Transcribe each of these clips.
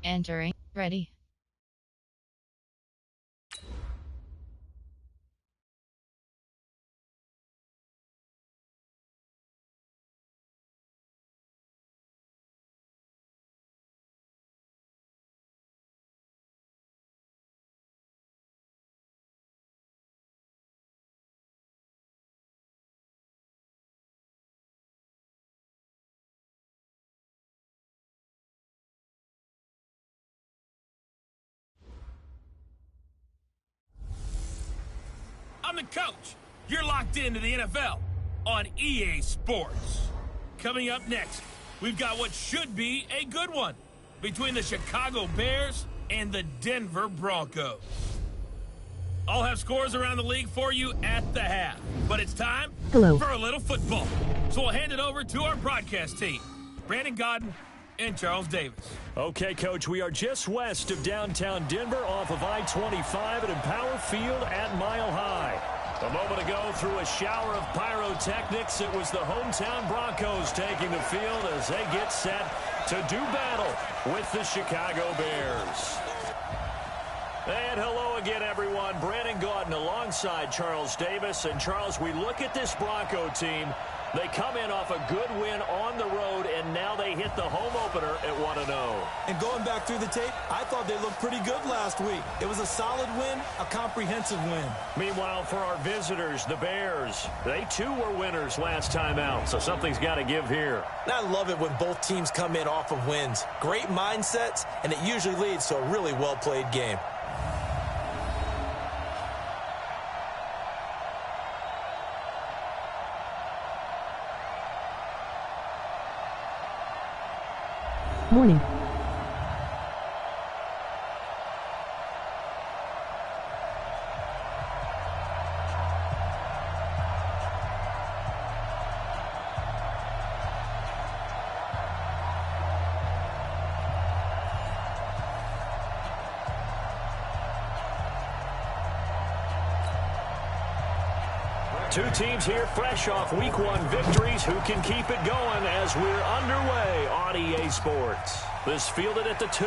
Entering. Ready. I'm the coach. You're locked into the NFL on EA Sports. Coming up next, we've got what should be a good one between the Chicago Bears and the Denver Broncos. I'll have scores around the league for you at the half, but it's time for a little football. So we'll hand it over to our broadcast team, Brandon Godden and Charles Davis. Okay, Coach, we are just west of downtown Denver off of I-25 at Empower Field at Mile High. A moment ago, through a shower of pyrotechnics, it was the hometown Broncos taking the field as they get set to do battle with the Chicago Bears. And hello again, everyone. Brandon Gaudin alongside Charles Davis. And, Charles, we look at this Bronco team. They come in off a good win on the road, and now they hit the home opener at 1-0. And going back through the tape, I thought they looked pretty good last week. It was a solid win, a comprehensive win. Meanwhile, for our visitors, the Bears, they too were winners last time out, so something's got to give here. And I love it when both teams come in off of wins. Great mindsets, and it usually leads to a really well-played game. Morning. Two teams here fresh off Week 1 victories who can keep it going as we're underway on EA Sports. This fielded at the 2.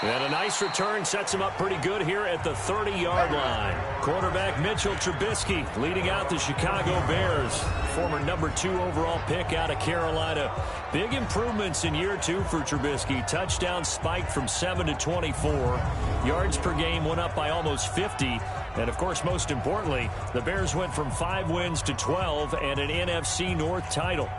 And a nice return sets him up pretty good here at the 30-yard line. Quarterback Mitchell Trubisky leading out the Chicago Bears. Former number 2 overall pick out of Carolina. Big improvements in year 2 for Trubisky. Touchdown spiked from 7 to 24. Yards per game went up by almost 50. And, of course, most importantly, the Bears went from 5 wins to 12 and an NFC North title.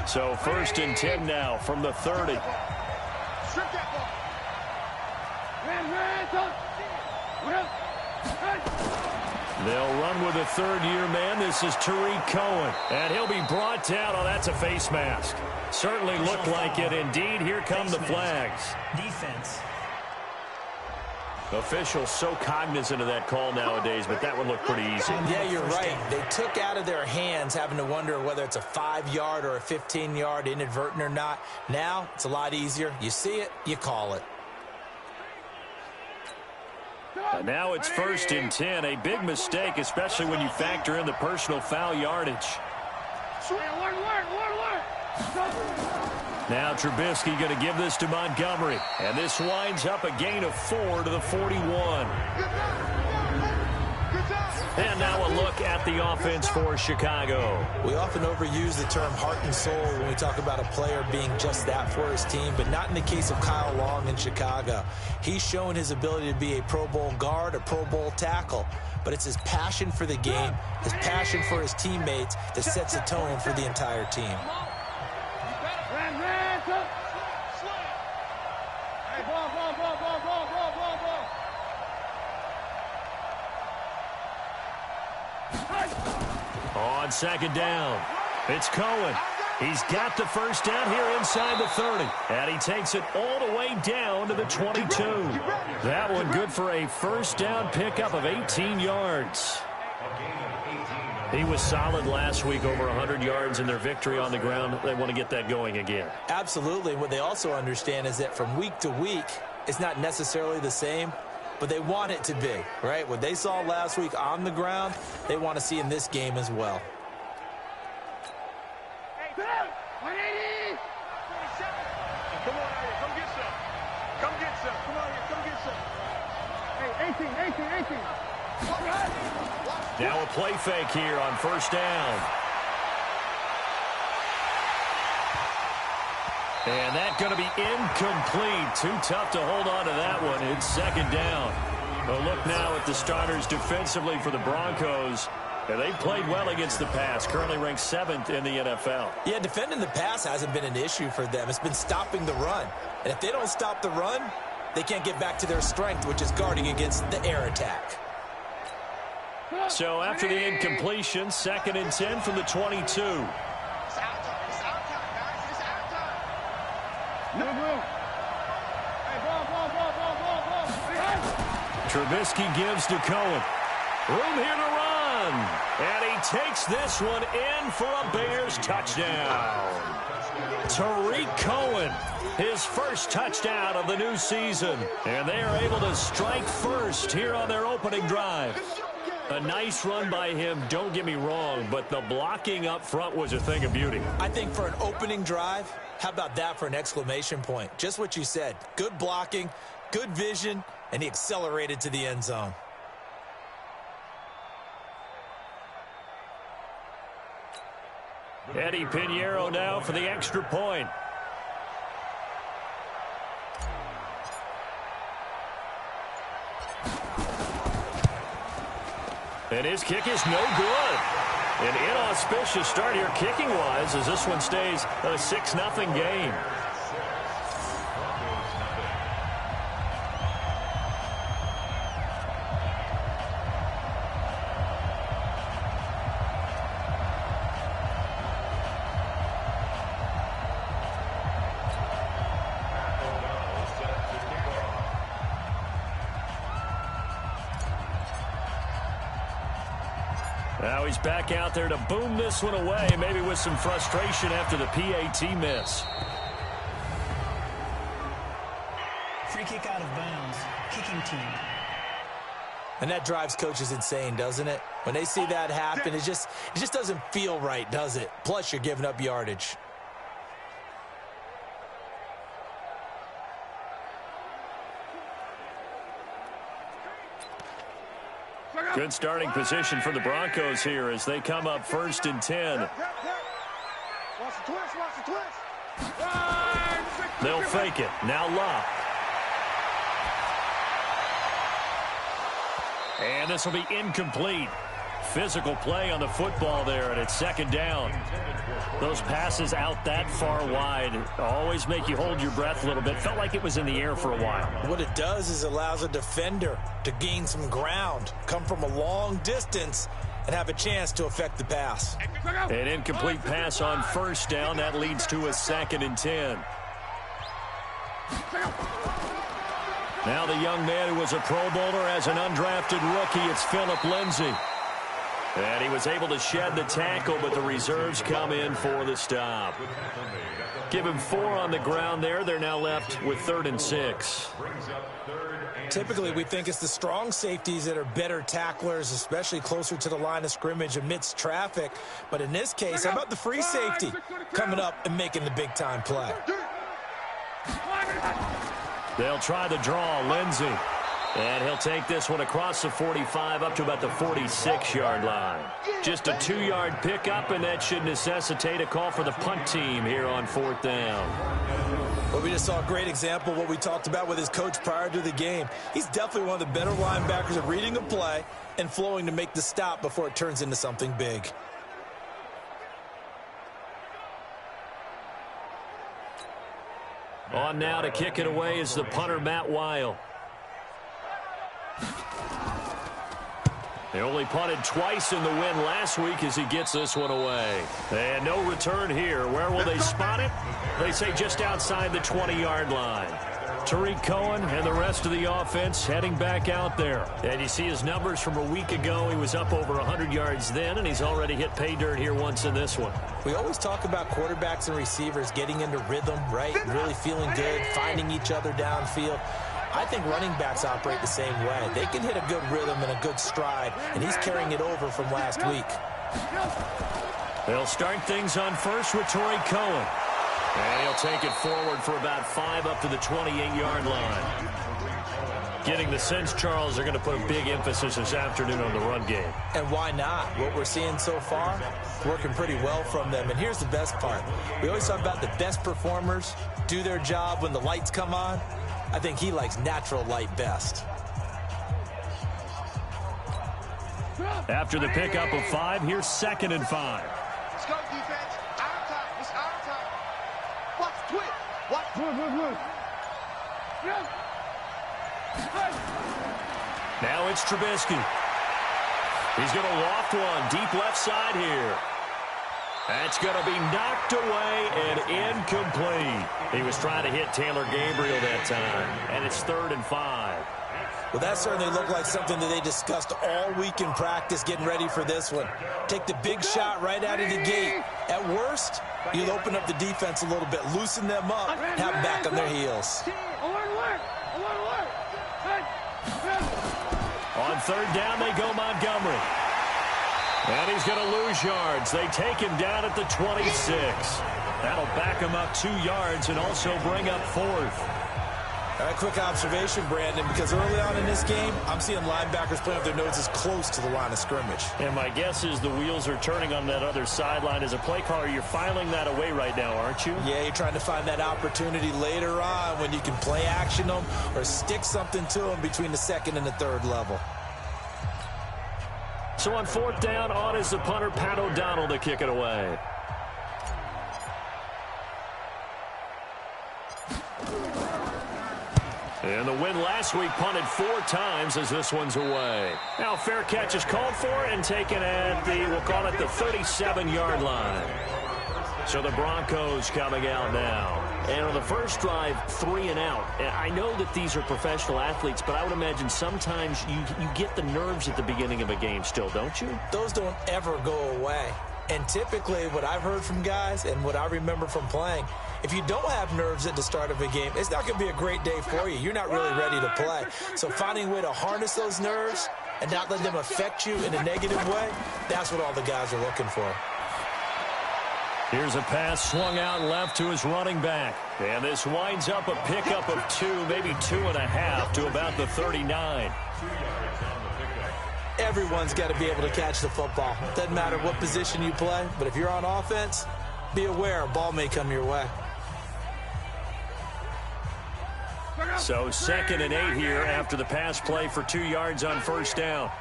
So 1st and 10 now from the 30. They'll run with a third-year man. This is Tariq Cohen. And he'll be brought down. Oh, that's a face mask. Certainly looked like it. Indeed, here come the flags. Defense. Officials so cognizant of that call nowadays, but that would look pretty easy. Yeah, you're right. They took out of their hands having to wonder whether it's a 5-yard or a 15-yard inadvertent or not. Now, it's a lot easier. You see it, you call it. And now it's 1st and 10. A big mistake, especially when you factor in the personal foul yardage. Now Trubisky going to give this to Montgomery. And this winds up a gain of 4 to the 41. And now a look at the offense for Chicago. We often overuse the term heart and soul when we talk about a player being just that for his team, but not in the case of Kyle Long in Chicago. He's shown his ability to be a Pro Bowl guard, a Pro Bowl tackle, but it's his passion for the game, his passion for his teammates that sets the tone for the entire team. On 2nd down, it's Cohen. He's got the first down here inside the 30. And he takes it all the way down to the 22. That one good for a first down pickup of 18 yards. He was solid last week, over 100 yards in their victory on the ground. They want to get that going again. Absolutely. What they also understand is that from week to week, it's not necessarily the same. but they want it to be, right? What they saw last week on the ground, they want to see in this game as well. Hey, 180! Come on out here, come get some. Come get some. Come on here, come get some. Hey, 18. All right. Now a play fake here on first down. And that's going to be incomplete. Too tough to hold on to that one. It's second down. A look now at the starters defensively for the Broncos. And they played well against the pass. Currently ranked 7th in the NFL. Yeah, defending the pass hasn't been an issue for them. It's been stopping the run. And if they don't stop the run, they can't get back to their strength, which is guarding against the air attack. So after the incompletion, 2nd and 10 from the 22. Trubisky gives to Cohen. Room here to run. And he takes this one in for a Bears touchdown. Tariq Cohen, his first touchdown of the new season. And they are able to strike first here on their opening drive. A nice run by him, don't get me wrong, but the blocking up front was a thing of beauty. I think for an opening drive, how about that for an exclamation point? Just what you said. Good blocking, good vision, and he accelerated to the end zone. Eddie Pinheiro now for the extra point. And his kick is no good. An inauspicious start here kicking-wise as this one stays a 6-0 game. Now he's back out there to boom this one away, maybe with some frustration after the PAT miss. Free kick out of bounds. Kicking team. And that drives coaches insane, doesn't it? When they see that happen, it just doesn't feel right, does it? Plus, you're giving up yardage. Good starting position for the Broncos here as they come up 1st and 10. They'll fake it. Now Locke. And this will be incomplete. Physical play on the football there, and it's 2nd down. Those passes out that far wide always make you hold your breath a little bit. Felt like it was in the air for a while. What it does is allows a defender to gain some ground, come from a long distance, and have a chance to affect the pass. An incomplete pass on 1st down. That leads to a 2nd and 10. Now the young man who was a Pro Bowler as an undrafted rookie, it's Phillip Lindsay. And he was able to shed the tackle, but the reserves come in for the stop. Give him 4 on the ground there. They're now left with 3rd and 6. Typically, we think it's the strong safeties that are better tacklers, especially closer to the line of scrimmage amidst traffic. But in this case, how about the free safety coming up and making the big-time play? They'll try the draw, Lindsay. And he'll take this one across the 45 up to about the 46-yard line. Just a 2-yard pickup, and that should necessitate a call for the punt team here on 4th down. Well, we just saw a great example of what we talked about with his coach prior to the game. He's definitely one of the better linebackers at reading a play and flowing to make the stop before it turns into something big. On now to kick it away is the punter, Matt Weil. They only punted twice in the win last week as he gets this one away. And no return here. Where will they spot it? They say just outside the 20-yard line. Tariq Cohen and the rest of the offense heading back out there. And you see his numbers from a week ago. He was up over 100 yards then, and he's already hit pay dirt here once in this one. We always talk about quarterbacks and receivers getting into rhythm, right? Really feeling good, finding each other downfield. I think running backs operate the same way. They can hit a good rhythm and a good stride, and he's carrying it over from last week. They'll start things on first with Torrey Cohen. And he'll take it forward for about 5 up to the 28-yard line. Getting the sense, Charles, they're going to put a big emphasis this afternoon on the run game. And why not? What we're seeing so far, working pretty well from them. And here's the best part. We always talk about the best performers do their job when the lights come on. I think he likes natural light best. After the pickup of 5, here's 2nd and 5. Let's go, defense. Our time. It's our time. Watch, twit. Watch. Now it's Trubisky. He's going to loft one deep left side here. That's going to be knocked away and incomplete. He was trying to hit Taylor Gabriel that time, and it's 3rd and 5. Well, that certainly looked like something that they discussed all week in practice getting ready for this one. Take the big shot right out of the gate. At worst, you'll open up the defense a little bit, loosen them up, have them back on their heels. On 3rd down, they go Montgomery. And he's going to lose yards. They take him down at the 26. That'll back him up 2 yards and also bring up 4th. All right, quick observation, Brandon, because early on in this game, I'm seeing linebackers playing with their noses close to the line of scrimmage. And my guess is the wheels are turning on that other sideline. As a play caller, you're filing that away right now, aren't you? Yeah, you're trying to find that opportunity later on when you can play action them or stick something to them between the 2nd and the 3rd level. So on 4th down, on is the punter, Pat O'Donnell, to kick it away. And the win last week punted 4 times as this one's away. Now fair catch is called for and taken at the, we'll call it the 37-yard line. So the Broncos coming out now. And on the first drive, 3 and out. And I know that these are professional athletes, but I would imagine sometimes you get the nerves at the beginning of a game still, don't you? Those don't ever go away. And typically what I've heard from guys and what I remember from playing, if you don't have nerves at the start of a game, it's not going to be a great day for you. You're not really ready to play. So finding a way to harness those nerves and not let them affect you in a negative way, that's what all the guys are looking for. Here's a pass swung out left to his running back. And this winds up a pickup of 2, maybe 2.5 to about the 39. Everyone's got to be able to catch the football. Doesn't matter what position you play, but if you're on offense, be aware a ball may come your way. So 2nd and 8 here after the pass play for 2 yards on 1st down.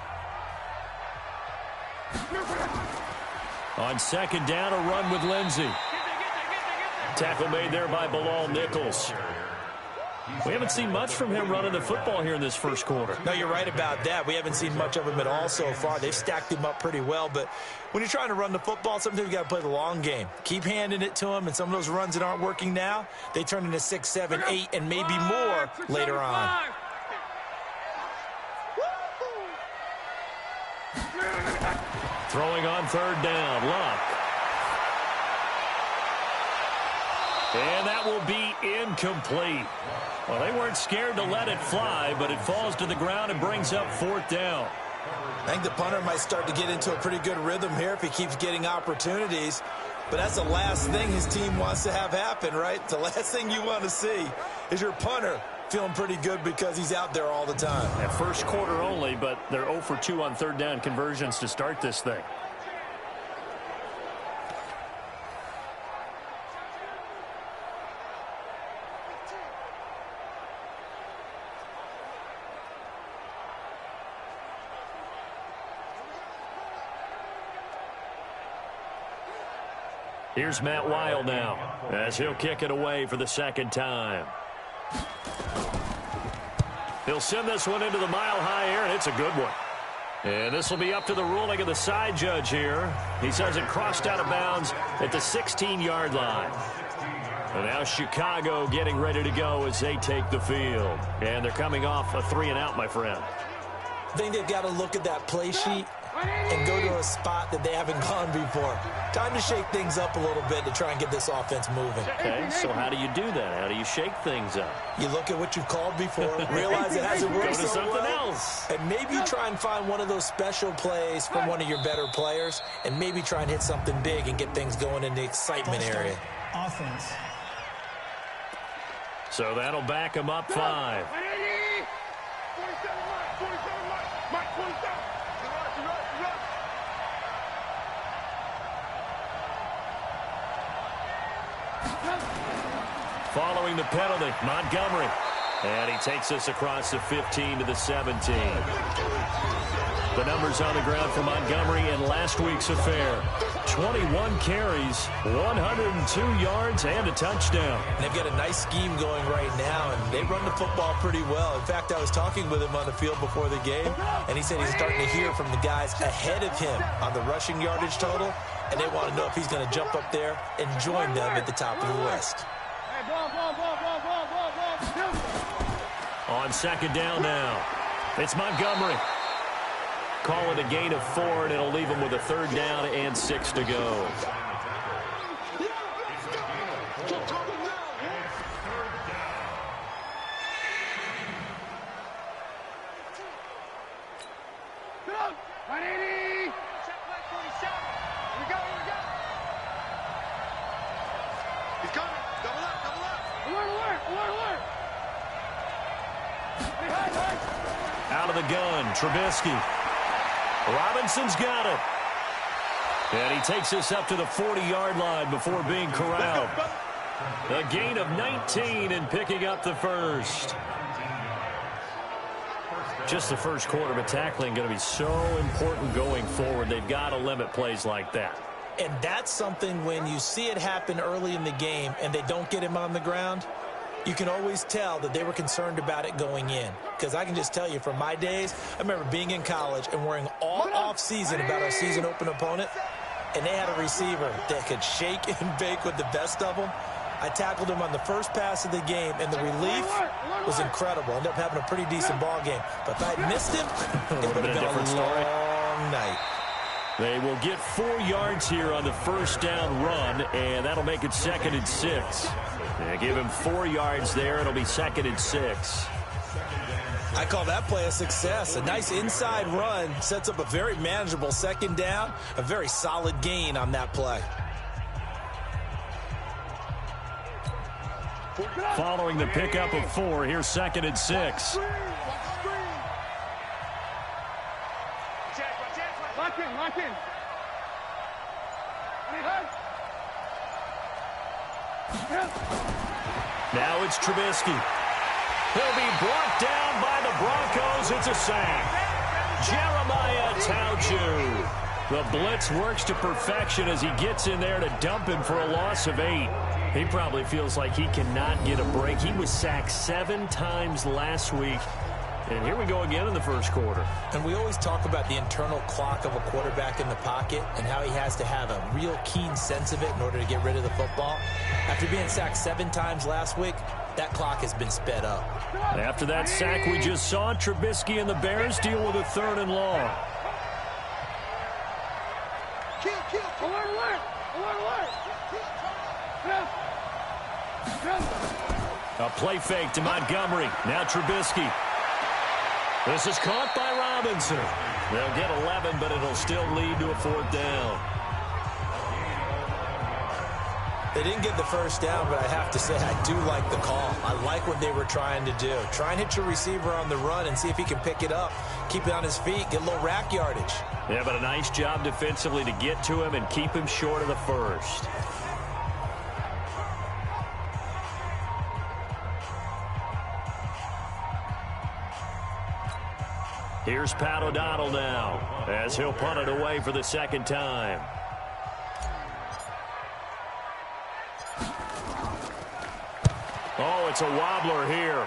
On 2nd down, a run with Lindsey. Tackle made there by Bilal Nichols. We haven't seen much from him running the football here in this first quarter. No, you're right about that. We haven't seen much of him at all so far. They've stacked him up pretty well, but when you're trying to run the football, sometimes you got to play the long game. Keep handing it to him, and some of those runs that aren't working now, they turn into 6, 7, 8, and maybe more later on. Throwing on 3rd down, Luck. And that will be incomplete. Well, they weren't scared to let it fly, but it falls to the ground and brings up 4th down. I think the punter might start to get into a pretty good rhythm here if he keeps getting opportunities. But that's the last thing his team wants to have happen, right? The last thing you want to see is your punter feeling pretty good because he's out there all the time. At first quarter only, but they're 0 for 2 on 3rd down conversions to start this thing. Here's Matt Weil now as he'll kick it away for the 2nd time. He'll send this one into the mile-high air, and it's a good one. And this will be up to the ruling of the side judge here. He says it crossed out of bounds at the 16-yard line. And now Chicago getting ready to go as they take the field. And they're coming off a 3 and out, my friend. I think they've got to look at that play sheet and go to a spot that they haven't gone before. Time to shake things up a little bit to try and get this offense moving. Okay, so how do you do that? How do you shake things up? You look at what you've called before, realize it hasn't worked Go to so something well, else. and maybe you try and find one of those special plays from one of your better players, and maybe try and hit something big and get things going in the excitement area. Offense. So that'll back him up 5. 180! 47 Mike, 27. Following the penalty, Montgomery. And he takes us across the 15 to the 17. The numbers on the ground for Montgomery in last week's affair. 21 carries, 102 yards, and a touchdown. And they've got a nice scheme going right now, and they run the football pretty well. In fact, I was talking with him on the field before the game, and he said he's starting to hear from the guys ahead of him on the rushing yardage total, and they want to know if he's going to jump up there and join them at the top of the list. On second down now, it's Montgomery. Call it a gain of 4, and it'll leave him with a 3rd down and 6 to go. He's coming. Double up. Alert. Out of the gun, Trubisky. Robinson's got it. And he takes us up to the 40-yard line before being corralled. A gain of 19 and picking up the first. Just the first quarter, but tackling going to be so important going forward. They've got to limit plays like that. And that's something when you see it happen early in the game and they don't get him on the ground, you can always tell that they were concerned about it going in. Because I can just tell you from my days, I remember being in college and worrying all off-season about our season open opponent, and they had a receiver that could shake and bake with the best of them. I tackled him on the first pass of the game, and the relief was incredible. Ended up having a pretty decent ball game. But if I had missed him, it would have been a different story. long night. They will get 4 yards here on the first down run, and that'll make it 2nd and 6. They give him 4 yards there. It'll be 2nd and 6. I call that play a success. A nice inside run sets up a very manageable 2nd down. A very solid gain on that play. Following the pickup of 4, here's 2nd and 6. Lock in. Now it's Trubisky. He'll be brought down by the Broncos. It's a sack. Jeremiah Tauchu. The blitz works to perfection as he gets in there to dump him for a loss of 8. He probably feels like he cannot get a break. He was sacked 7 times last week. And here we go again in the first quarter. And we always talk about the internal clock of a quarterback in the pocket and how he has to have a real keen sense of it in order to get rid of the football. After being sacked 7 times last week, that clock has been sped up. After that sack we just saw, Trubisky and the Bears deal with a 3rd and long. A play fake to Montgomery. Now Trubisky. This is caught by Robinson. They'll get 11, but it'll still lead to a 4th down. They didn't get the first down, but I have to say I do like the call. I like what they were trying to do. Try and hit your receiver on the run and see if he can pick it up. Keep it on his feet. Get a little rack yardage. Yeah, but a nice job defensively to get to him and keep him short of the first. Here's Pat O'Donnell now as he'll punt it away for the 2nd time. Oh, it's a wobbler here.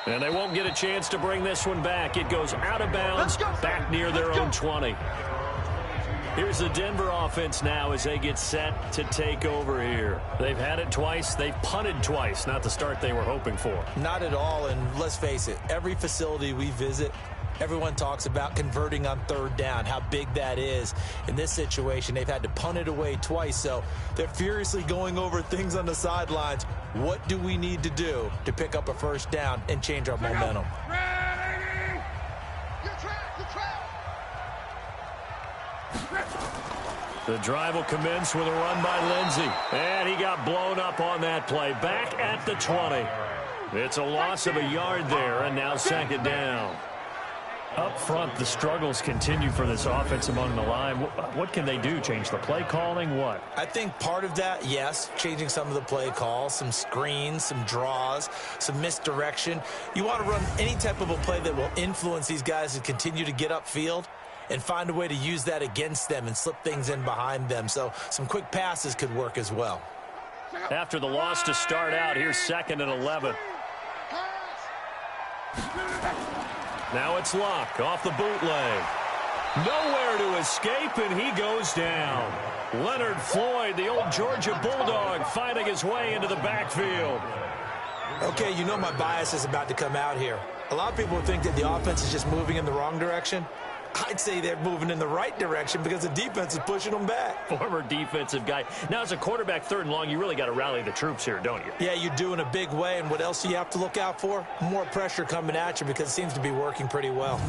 And they won't get a chance to bring this one back. It goes out of bounds, back near their own 20. Here's the Denver offense now as they get set to take over here. They've had it twice. They've punted twice. Not the start they were hoping for. Not at all, and let's face it, every facility we visit, Everyone talks about converting on third down, how big that is. In this situation, they've had to punt it away twice, so they're furiously going over things on the sidelines. What do we need to do to pick up a first down and change our momentum? The drive will commence with a run by Lindsey. And he got blown up on that play. Back at the 20. It's a loss of a yard there, and now second down. Up front, the struggles continue for this offense among the line. What can they do? Change the play calling? What? I think part of that, yes, changing some of the play calls, some screens, some draws, some misdirection. You want to run any type of a play that will influence these guys to continue to get upfield and find a way to use that against them and slip things in behind them. So some quick passes could work as well. After the loss to start out, here's 2nd and 11. Now it's Locke off the bootleg. Nowhere to escape, and he goes down. Leonard Floyd, the old Georgia Bulldog, finding his way into the backfield. Okay, you know my bias is about to come out here. A lot of people think that the offense is just moving in the wrong direction. I'd say they're moving in the right direction because the defense is pushing them back. Former defensive guy. Now, as a quarterback, 3rd and long, you really got to rally the troops here, don't you? Yeah, you do in a big way. And what else do you have to look out for? More pressure coming at you because it seems to be working pretty well.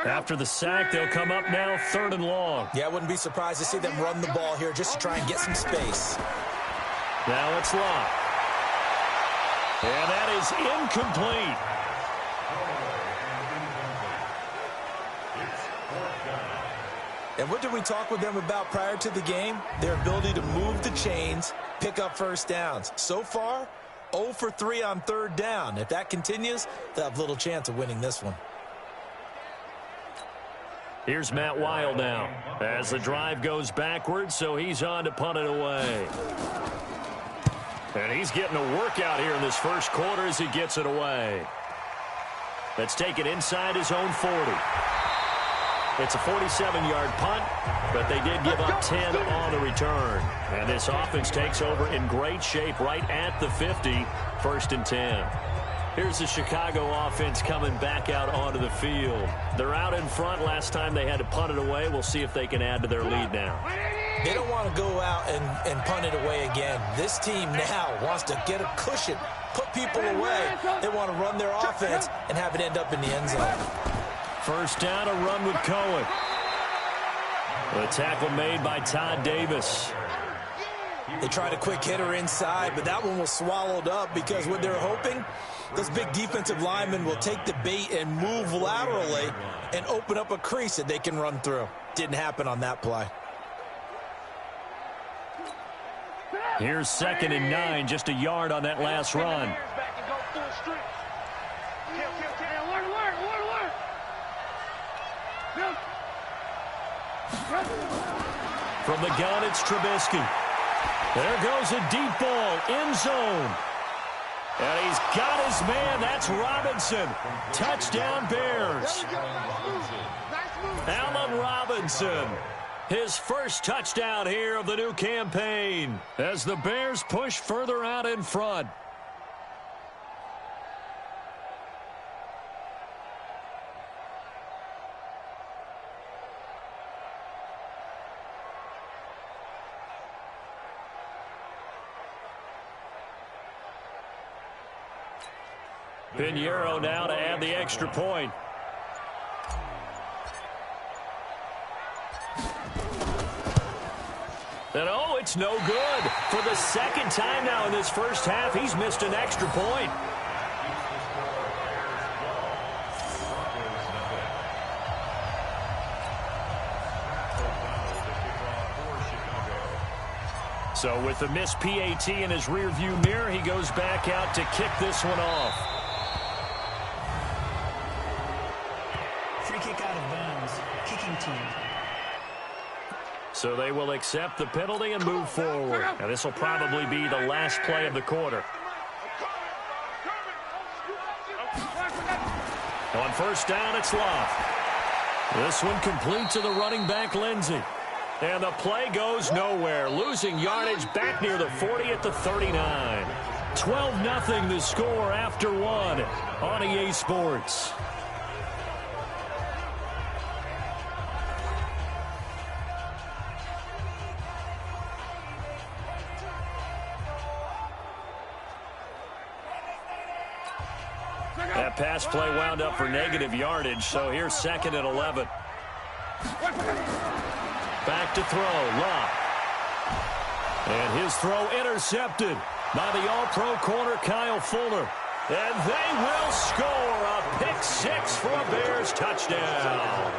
After the sack, they'll come up now 3rd and long. Yeah, I wouldn't be surprised to see them run the ball here just to try and get some space. Now it's Locke. And that is incomplete. And what did we talk with them about prior to the game? Their ability to move the chains, pick up first downs. So far, 0 for 3 on 3rd down. If that continues, they'll have little chance of winning this one. Here's Matt Wild now as the drive goes backwards, so he's on to punt it away. And he's getting a workout here in this first quarter as he gets it away. Let's take it inside his own 40. It's a 47-yard punt, but they did give up 10 on the return. And this offense takes over in great shape right at the 50, 1st and 10. Here's the Chicago offense coming back out onto the field. They're out in front. Last time they had to punt it away. We'll see if they can add to their lead now. They don't want to go out and punt it away again. This team now wants to get a cushion, put people away. They want to run their offense and have it end up in the end zone. First down, a run with Cohen. The tackle made by Todd Davis. They tried a quick hitter inside, but that one was swallowed up because what they're hoping, those big defensive linemen will take the bait and move laterally and open up a crease that they can run through. Didn't happen on that play. Here's 2nd and 9, just a yard on that last run. From the gun, it's Trubisky. There goes a deep ball, end zone. And he's got his man. That's Robinson. Touchdown, Bears. Allen Robinson. His first touchdown here of the new campaign as the Bears push further out in front. Pinheiro now to add the extra point. And oh, it's no good. For the 2nd time now in this first half, he's missed an extra point. So with the missed PAT in his rearview mirror, he goes back out to kick this one off. Free kick out of bounds. Kicking team. So they will accept the penalty and move forward. Now this will probably be the last play of the quarter. On first down, it's Locke. This one complete to the running back, Lindsey. And the play goes nowhere, losing yardage back near the 40 at the 39. 12-0 the score after one on EA Sports. That pass play wound up for negative yardage, so here's 2nd and 11. Back to throw, Locke. And his throw intercepted by the All-Pro corner, Kyle Fuller. And they will score a pick 6 for a Bears touchdown.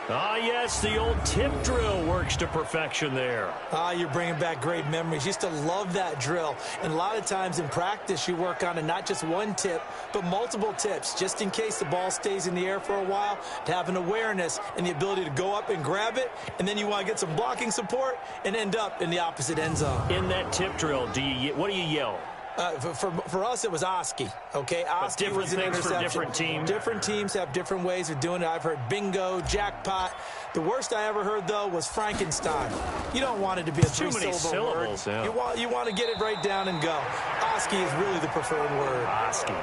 Ah, yes, the old tip drill works to perfection there. Ah, you're bringing back great memories. Used to love that drill. And a lot of times in practice, you work on it, not just one tip, but multiple tips, just in case the ball stays in the air for a while, to have an awareness and the ability to go up and grab it, and then you want to get some blocking support and end up in the opposite end zone. In that tip drill, what do you yell? For us, it was Oski. Okay, Oski was an interception. For different teams. Different teams have different ways of doing it. I've heard bingo, jackpot. The worst I ever heard, though, was Frankenstein. You don't want it to be a three-syllable word. Yeah. You want to get it right down and go. Oski is really the preferred word. Oski.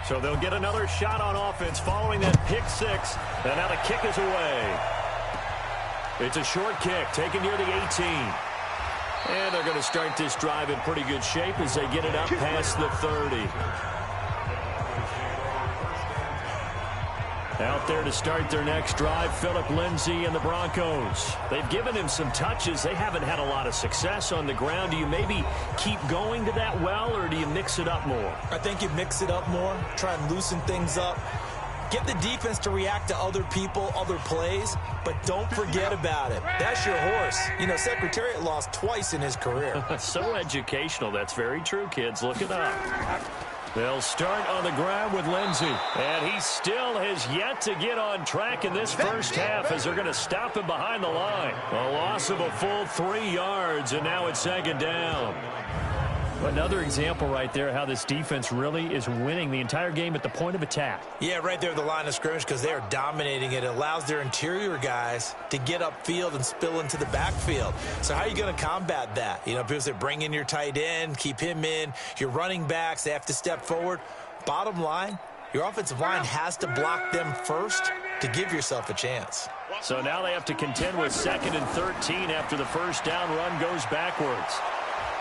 So they'll get another shot on offense following that pick 6. And now the kick is away. It's a short kick taken near the 18. And they're going to start this drive in pretty good shape as they get it up past the 30. Out there to start their next drive, Phillip Lindsay and the Broncos. They've given him some touches. They haven't had a lot of success on the ground. Do you maybe keep going to that well, or do you mix it up more? I think you mix it up more, try and loosen things up. Get the defense to react to other people, other plays, but don't forget about it. That's your horse. You know, Secretariat lost twice in his career. So educational. That's very true, kids. Look it up. They'll start on the ground with Lindsay. And he still has yet to get on track in this first half as they're going to stop him behind the line. A loss of a full 3 yards, and now it's 2nd down. Another example right there how this defense really is winning the entire game at the point of attack. Yeah, right there at the line of scrimmage because they are dominating it. It allows their interior guys to get upfield and spill into the backfield. So how are you going to combat that? You know, people say bring in your tight end, keep him in. Your running backs, they have to step forward. Bottom line, your offensive line has to block them first to give yourself a chance. So now they have to contend with 2nd and 13 after the first down run goes backwards.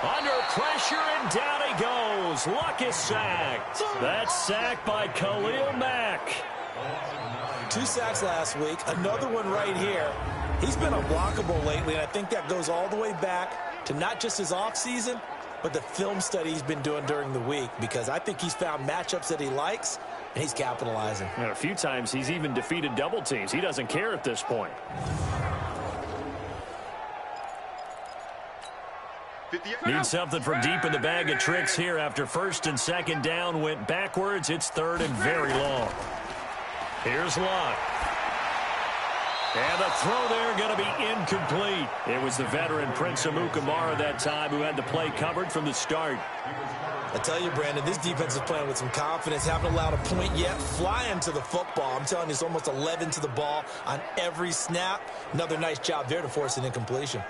Under pressure, and down he goes. Luck is sacked. That's sacked by Khalil Mack. 2 sacks last week. Another one right here. He's been unblockable lately, and I think that goes all the way back to not just his offseason, but the film study he's been doing during the week, because I think he's found matchups that he likes, and he's capitalizing. And a few times he's even defeated double teams. He doesn't care at this point. Need something from deep in the bag of tricks here after 1st and 2nd down went backwards. It's 3rd and very long. Here's Locke. And the throw there going to be incomplete. It was the veteran Prince Amukamara that time who had the play covered from the start. I tell you, Brandon, this defense is playing with some confidence. Haven't allowed a point yet. Flying to the football. I'm telling you, it's almost 11 to the ball on every snap. Another nice job there to force an incompletion.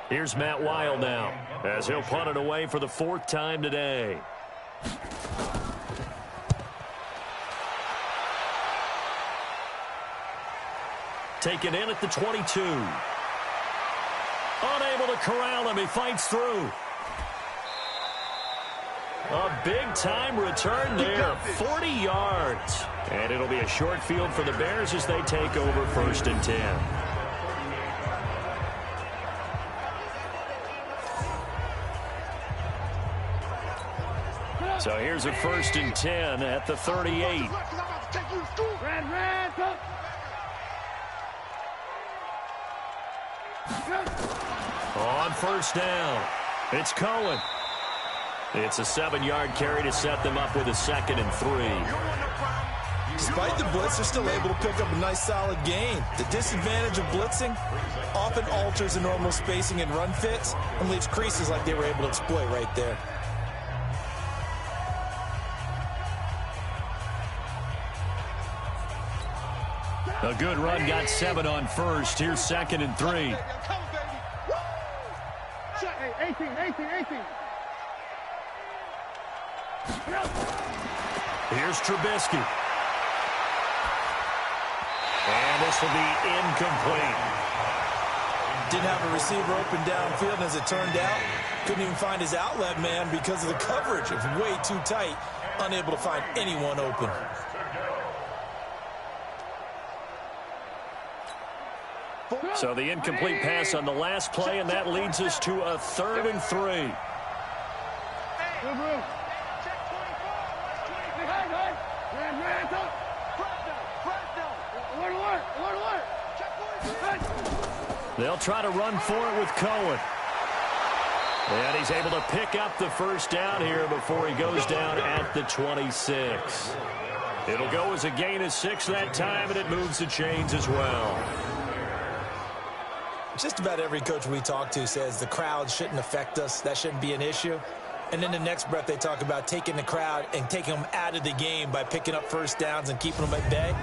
Here's Matt Wild now as he'll punt it away for the 4th time today. Taken in at the 22. Unable to corral him. He fights through. A big-time return there. 40 yards. And it'll be a short field for the Bears as they take over 1st and 10. So here's a 1st and 10 at the 38. On 1st down, it's Cohen. It's a 7-yard carry to set them up with a 2nd and 3. Despite the blitz, they're still able to pick up a nice, solid gain. The disadvantage of blitzing often alters the normal spacing and run fits and leaves creases like they were able to exploit right there. A good run got 7 on first. Here's 2nd and 3. Hey, 18. Here's Trubisky. And this will be incomplete. Didn't have a receiver open downfield, and as it turned out, couldn't even find his outlet man because of the coverage. It was way too tight, unable to find anyone open. So the incomplete pass on the last play, and that leads us to a 3rd and 3. They'll try to run for it with Cohen. And he's able to pick up the first down here before he goes down at the 26. It'll go as a gain of 6 that time, and it moves the chains as well. Just about every coach we talk to says the crowd shouldn't affect us. That shouldn't be an issue. And then the next breath they talk about taking the crowd and taking them out of the game by picking up first downs and keeping them at bay.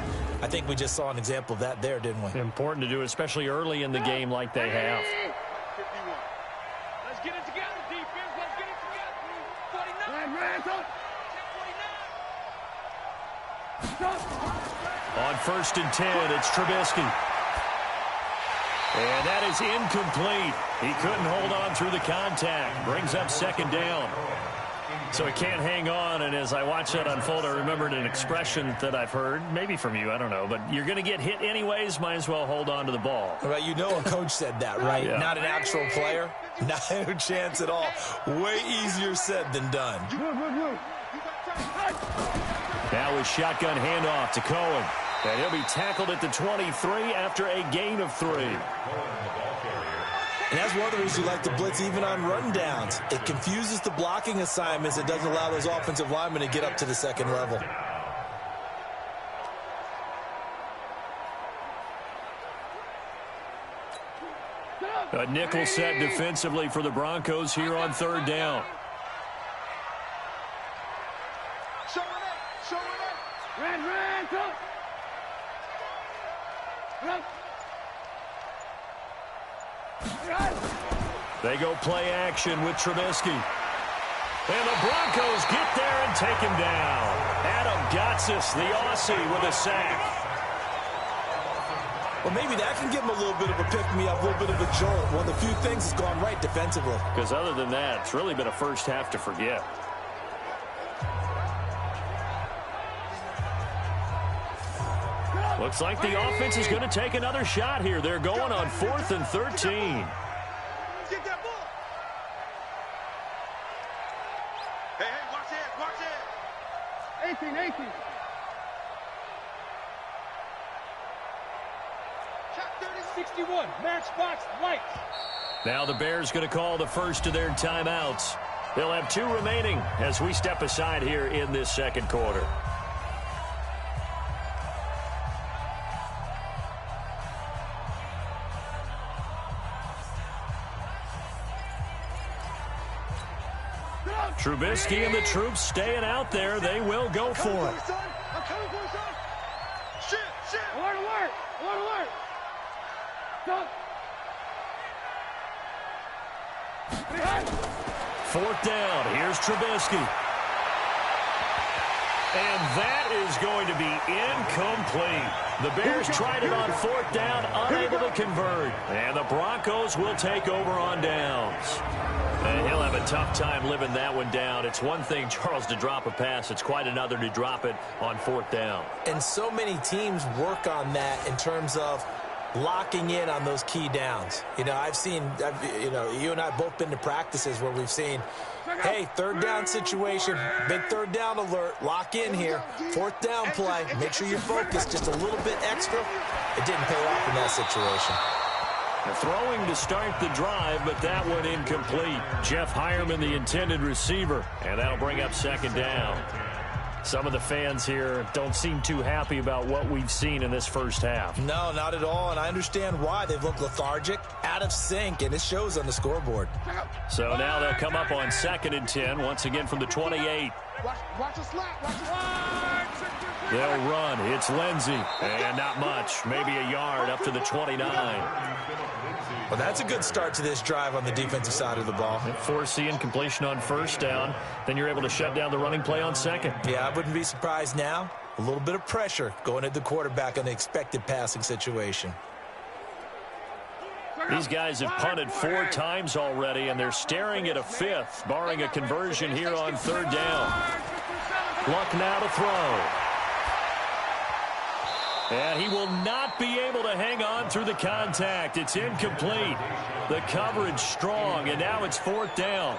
I think we just saw an example of that there, didn't we? Important to do, especially early in the game like they have. 51. Let's get it together, defense. Let's get it together. 49. On 1st and 10, it's Trubisky. And that is incomplete. He couldn't hold on through the contact. Brings up 2nd down. So he can't hang on, and as I watch that unfold, I remembered an expression that I've heard, maybe from you, I don't know, but you're going to get hit anyways, might as well hold on to the ball. Well, you know a coach said that, right? Yeah. Not an actual player. Not a chance at all. Way easier said than done. Now a shotgun handoff to Cohen. And he'll be tackled at the 23 after a gain of 3. And that's one of the reasons you like to blitz even on rundowns. It confuses the blocking assignments. It doesn't allow those offensive linemen to get up to the 2nd level. A nickel set defensively for the Broncos here on 3rd down. They go play action with Trubisky. And the Broncos get there and take him down. Adam Gotsis, the Aussie, with a sack. Well, maybe that can give him a little bit of a pick-me-up, a little bit of a jolt. One of the few things that's gone right defensively. Because other than that, it's really been a first half to forget. Looks like the offense is going to take another shot here. They're going on 4th and 13. Get that ball. Hey, watch it. 18. Check 30-61. Matchbox lights. Now the Bears going to call the first of their timeouts. They'll have 2 remaining as we step aside here in this 2nd quarter. Trubisky and the troops staying out there. They will go for it. Alert. 4th down. Here's Trubisky. And that is going to be incomplete. The Bears tried it on 4th down, unable to convert. And the Broncos will take over on downs. And he'll have a tough time living that one down. It's one thing, Charles, to drop a pass. It's quite another to drop it on 4th down. And so many teams work on that in terms of locking in on those key downs. You know, you and I have both been to practices where we've seen, hey, 3rd down situation, big 3rd down alert, lock in here, 4th down play, make sure you're focused just a little bit extra. It didn't pay off in that situation. Throwing to start the drive, but that one incomplete. Jeff Hireman, the intended receiver, and that'll bring up 2nd down. Some of the fans here don't seem too happy about what we've seen in this first half. No, not at all, and I understand why. They've looked lethargic, out of sync, and it shows on the scoreboard. So now they'll come up on 2nd and 10, once again from the 28. Watch the slap. Watch the They'll run. It's Lindsey. And not much. Maybe a yard up to the 29. Well, that's a good start to this drive on the defensive side of the ball. Force the incompletion on 1st down. Then you're able to shut down the running play on 2nd. Yeah, I wouldn't be surprised now. A little bit of pressure going at the quarterback on the expected passing situation. These guys have punted 4 times already, and they're staring at a 5th, barring a conversion here on 3rd down. Luck now to throw. And he will not be able to hang on through the contact. It's incomplete. The coverage strong, and now it's 4th down.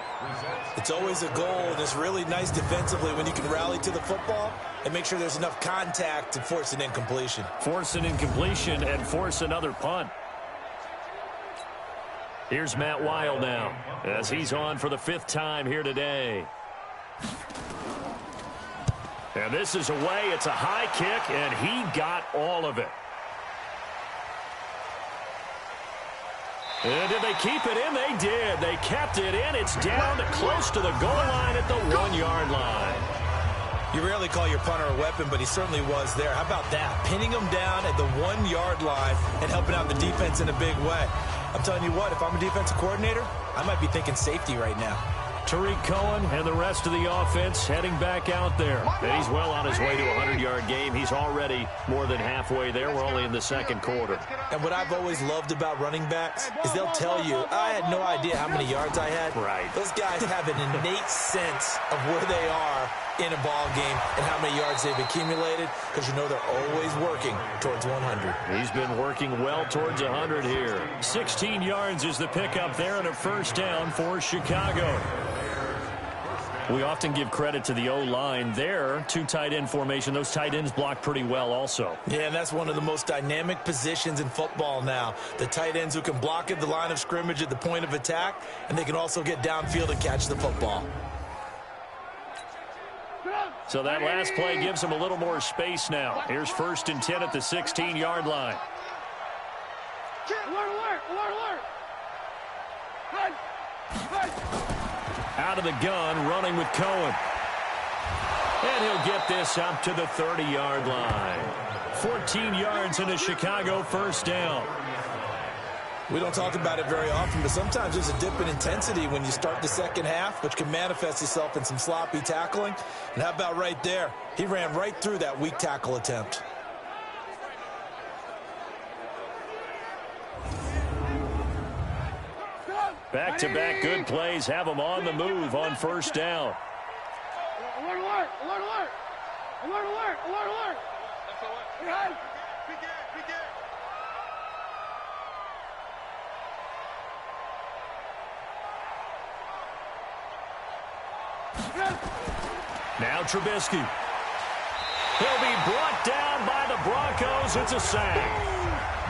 It's always a goal, and it's really nice defensively when you can rally to the football and make sure there's enough contact to force an incompletion. Force an incompletion and force another punt. Here's Matt Weil now as he's on for the 5th time here today. And this is away. It's a high kick, and he got all of it. And did they keep it in? They did. They kept it in. It's down to close to the goal line at the 1-yard line. You rarely call your punter a weapon, but he certainly was there. How about that? Pinning him down at the 1-yard line and helping out the defense in a big way. I'm telling you what, if I'm a defensive coordinator, I might be thinking safety right now. Tariq Cohen and the rest of the offense heading back out there. And he's well on his way to a 100-yard game. He's already more than halfway there. We're only in the 2nd quarter. And what I've always loved about running backs is they'll tell you, I had no idea how many yards I had. Right. Those guys have an innate sense of where they are in a ball game and how many yards they've accumulated, because you know they're always working towards 100. He's been working well towards 100 here. 16 yards is the pickup there and a 1st down for Chicago. We often give credit to the O-line there. 2 tight end formation. Those tight ends block pretty well also. Yeah, and that's one of the most dynamic positions in football now. The tight ends who can block at the line of scrimmage at the point of attack, and they can also get downfield and catch the football. So that last play gives them a little more space now. Here's 1st and 10 at the 16-yard line. Out of the gun, running with Cohen. And he'll get this up to the 30-yard line. 14 yards and a Chicago 1st down. We don't talk about it very often, but sometimes there's a dip in intensity when you start the 2nd half, which can manifest itself in some sloppy tackling. And how about right there? He ran right through that weak tackle attempt. Back-to-back good plays have them on the move on 1st down. Alert, alert, alert, alert. Alert, alert, alert, alert. Behind. Now Trubisky. He'll be brought down by the Broncos. It's a sack.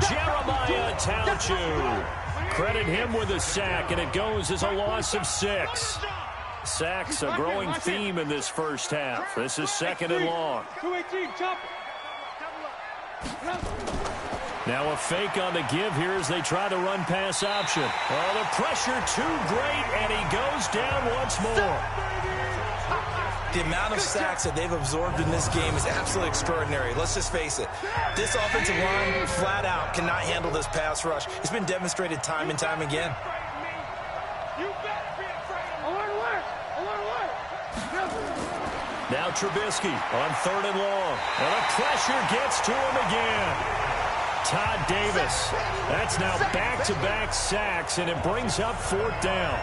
Jeremiah Townshue. Credit him with a sack, and it goes as a loss of 6. Sacks a growing theme in this first half. This is 2nd and long. 218, chop it. Now a fake on the give here as they try to run pass option. Oh, the pressure too great, and he goes down once more. The amount of sacks that they've absorbed in this game is absolutely extraordinary. Let's just face it. This offensive line, flat out, cannot handle this pass rush. It's been demonstrated time and time again. Now Trubisky on 3rd and long. And the pressure gets to him again. Todd Davis. That's now back-to-back sacks, and it brings up 4th down.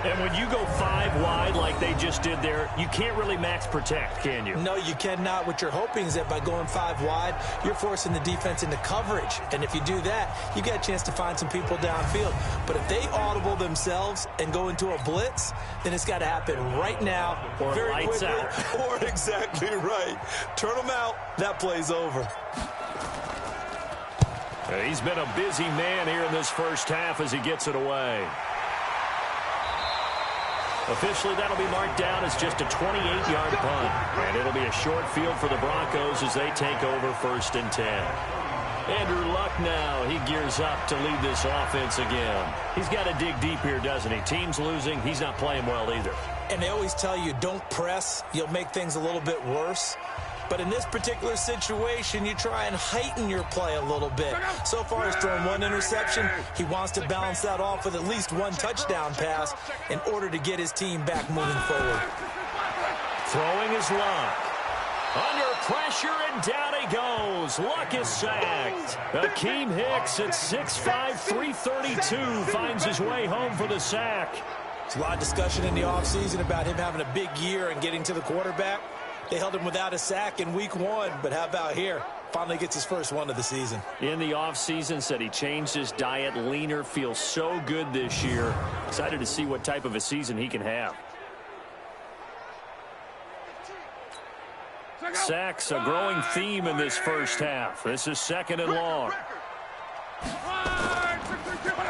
And when you go 5 wide like they just did there, you can't really max protect, can you? No, you cannot. What you're hoping is that by going 5 wide, you're forcing the defense into coverage. And if you do that, you get a chance to find some people downfield. But if they audible themselves and go into a blitz, then it's got to happen right now, or very lights quickly, out. Or exactly right. Turn them out. That play's over. He's been a busy man here in this first half as he gets it away. Officially, that'll be marked down as just a 28-yard punt. And it'll be a short field for the Broncos as they take over 1st and 10. Andrew Luck now, he gears up to lead this offense again. He's got to dig deep here, doesn't he? Team's losing. He's not playing well either. And they always tell you, don't press. You'll make things a little bit worse. But in this particular situation, you try and heighten your play a little bit. So far, he's thrown 1 interception. He wants to balance that off with at least 1 touchdown pass in order to get his team back moving forward. Throwing is Luck. Under pressure, and down he goes. Luck is sacked. Akeem Hicks at 6'5", 332 finds his way home for the sack. There's a lot of discussion in the offseason about him having a big year and getting to the quarterback. They held him without a sack in week 1, but how about here? Finally gets his first one of the season. In the offseason, said he changed his diet, leaner, feels so good this year. Excited to see what type of a season he can have. Sacks, a growing theme in this first half. This is 2nd and long.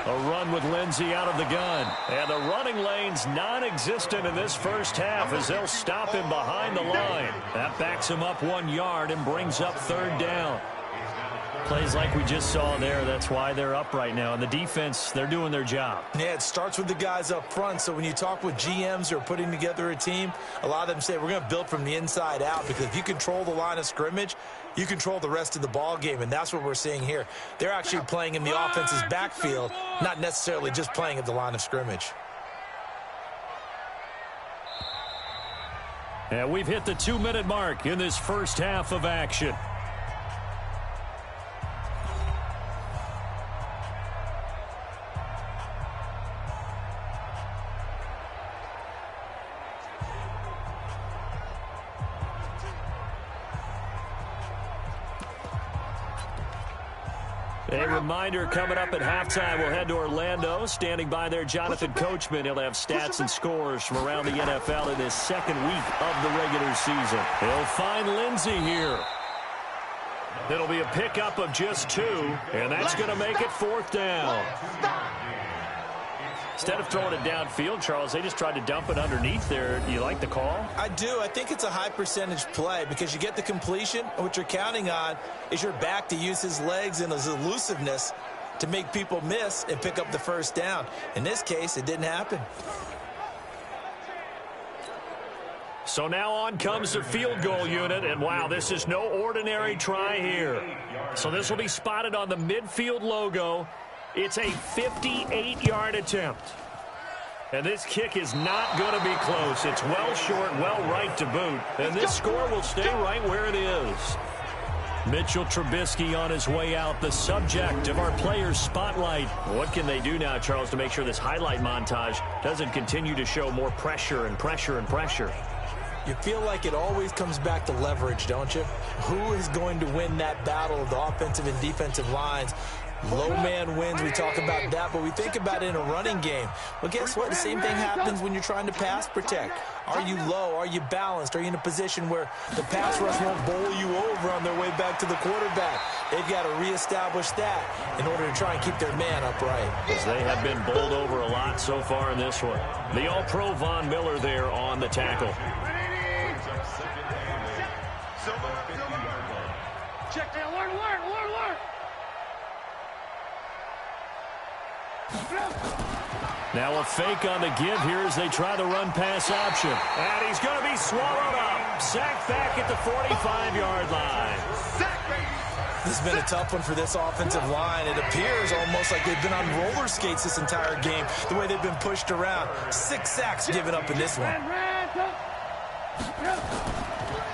A run with Lindsey out of the gun. And the running lane's non-existent in this first half as they'll stop him behind the line. That backs him up 1 yard and brings up 3rd down. Plays like we just saw there. That's why they're up right now. And the defense, they're doing their job. Yeah, it starts with the guys up front. So when you talk with GMs who are putting together a team, a lot of them say we're going to build from the inside out, because if you control the line of scrimmage, you control the rest of the ball game, and that's what we're seeing here. They're actually playing in the offense's backfield, not necessarily just playing at the line of scrimmage. And we've hit the 2-minute mark in this first half of action. A reminder, coming up at halftime, we'll head to Orlando. Standing by there, Jonathan Coachman. He'll have stats and scores from around the NFL in his 2nd week of the regular season. He'll find Lindsey here. It'll be a pickup of just 2, and that's going to make it 4th down. Instead of throwing it downfield, Charles, they just tried to dump it underneath there. Do you like the call? I do. I think it's a high percentage play because you get the completion, and what you're counting on is your back to use his legs and his elusiveness to make people miss and pick up the 1st down. In this case, it didn't happen. So now on comes the field goal unit, and wow, this is no ordinary try here. So this will be spotted on the midfield logo. It's a 58-yard attempt. And this kick is not going to be close. It's well short, well right to boot. And this score will stay right where it is. Mitchell Trubisky on his way out, the subject of our players' spotlight. What can they do now, Charles, to make sure this highlight montage doesn't continue to show more pressure and pressure and pressure? You feel like it always comes back to leverage, don't you? Who is going to win that battle of the offensive and defensive lines? Low man wins. We talk about that, but we think about it in a running game. Well, guess what? The same thing happens when you're trying to pass protect. Are you low? Are you balanced? Are you in a position where the pass rush won't bowl you over on their way back to the quarterback? They've got to reestablish that in order to try and keep their man upright. As they have been bowled over a lot so far in this one. The All-Pro Von Miller there on the tackle. Check that. Alert. Now a fake on the give here as they try the run-pass option. And he's going to be swallowed up. Sacked back at the 45-yard line. This has been a tough one for this offensive line. It appears almost like they've been on roller skates this entire game, the way they've been pushed around. 6 sacks given up in this one.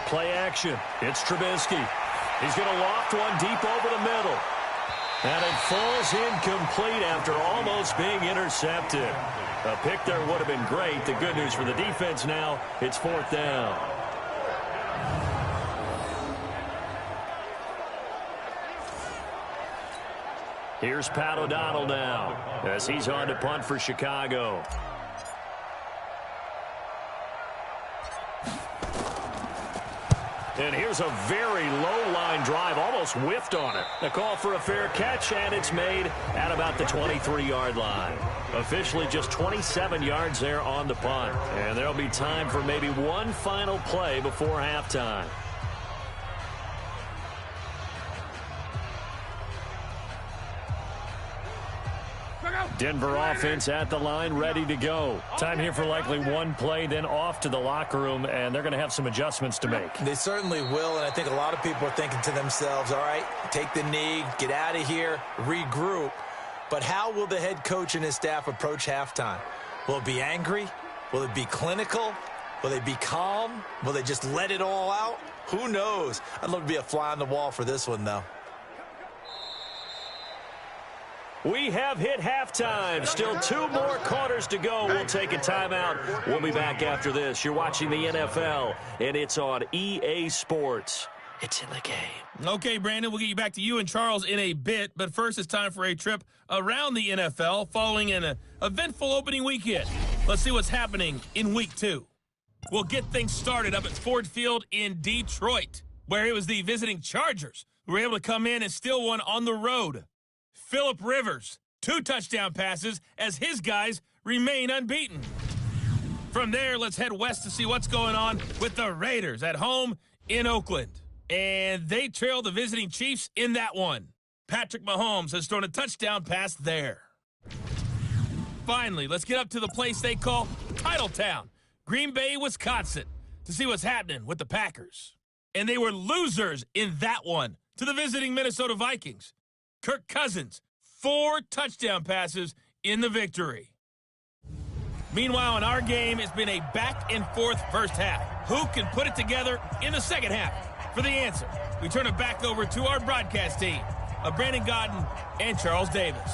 Play action. It's Trubisky. He's going to loft one deep over the middle. And it falls incomplete after almost being intercepted. A pick there would have been great. The good news for the defense now, it's 4th down. Here's Pat O'Donnell now as he's on to punt for Chicago. And here's a very low line drive, almost whiffed on it. A call for a fair catch, and it's made at about the 23-yard line. Officially just 27 yards there on the punt. And there'll be time for maybe one final play before halftime. Denver offense at the line, ready to go. Time here for likely one play, then off to the locker room, and they're going to have some adjustments to make. They certainly will, and I think a lot of people are thinking to themselves, all right, take the knee, get out of here, regroup. But how will the head coach and his staff approach halftime? Will it be angry? Will it be clinical? Will they be calm? Will they just let it all out? Who knows? I'd love to be a fly on the wall for this one, though. We have hit halftime. Still 2 more quarters to go. We'll take a timeout. We'll be back after this. You're watching the NFL, and it's on EA Sports. It's in the game. Okay, Brandon, we'll get you back to you and Charles in a bit. But first, it's time for a trip around the NFL following an eventful opening weekend. Let's see what's happening in Week 2. We'll get things started up at Ford Field in Detroit, where it was the visiting Chargers who were able to come in and steal one on the road. Phillip Rivers, 2 touchdown passes as his guys remain unbeaten. From there, let's head west to see what's going on with the Raiders at home in Oakland. And they trail the visiting Chiefs in that one. Patrick Mahomes has thrown a touchdown pass there. Finally, let's get up to the place they call Titletown, Green Bay, Wisconsin, to see what's happening with the Packers. And they were losers in that one to the visiting Minnesota Vikings. Kirk Cousins, 4 touchdown passes in the victory. Meanwhile, in our game, it's been a back-and-forth first half. Who can put it together in the second half? For the answer, we turn it back over to our broadcast team of Brandon Godden and Charles Davis.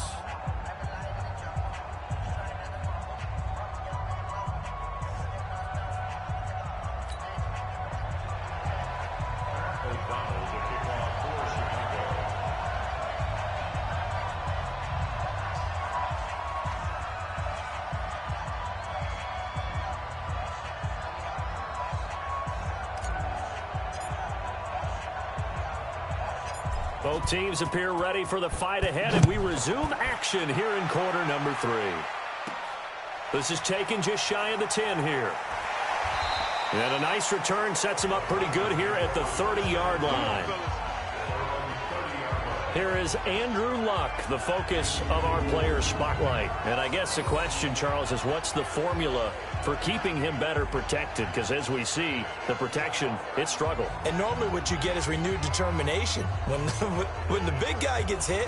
Both teams appear ready for the fight ahead, and we resume action here in quarter number 3. This is taken just shy of the 10 here. And a nice return sets him up pretty good here at the 30-yard line. Here is Andrew Luck, the focus of our player spotlight. And I guess the question, Charles, is what's the formula for keeping him better protected? Because as we see, the protection, it struggled. And normally what you get is renewed determination. When the big guy gets hit,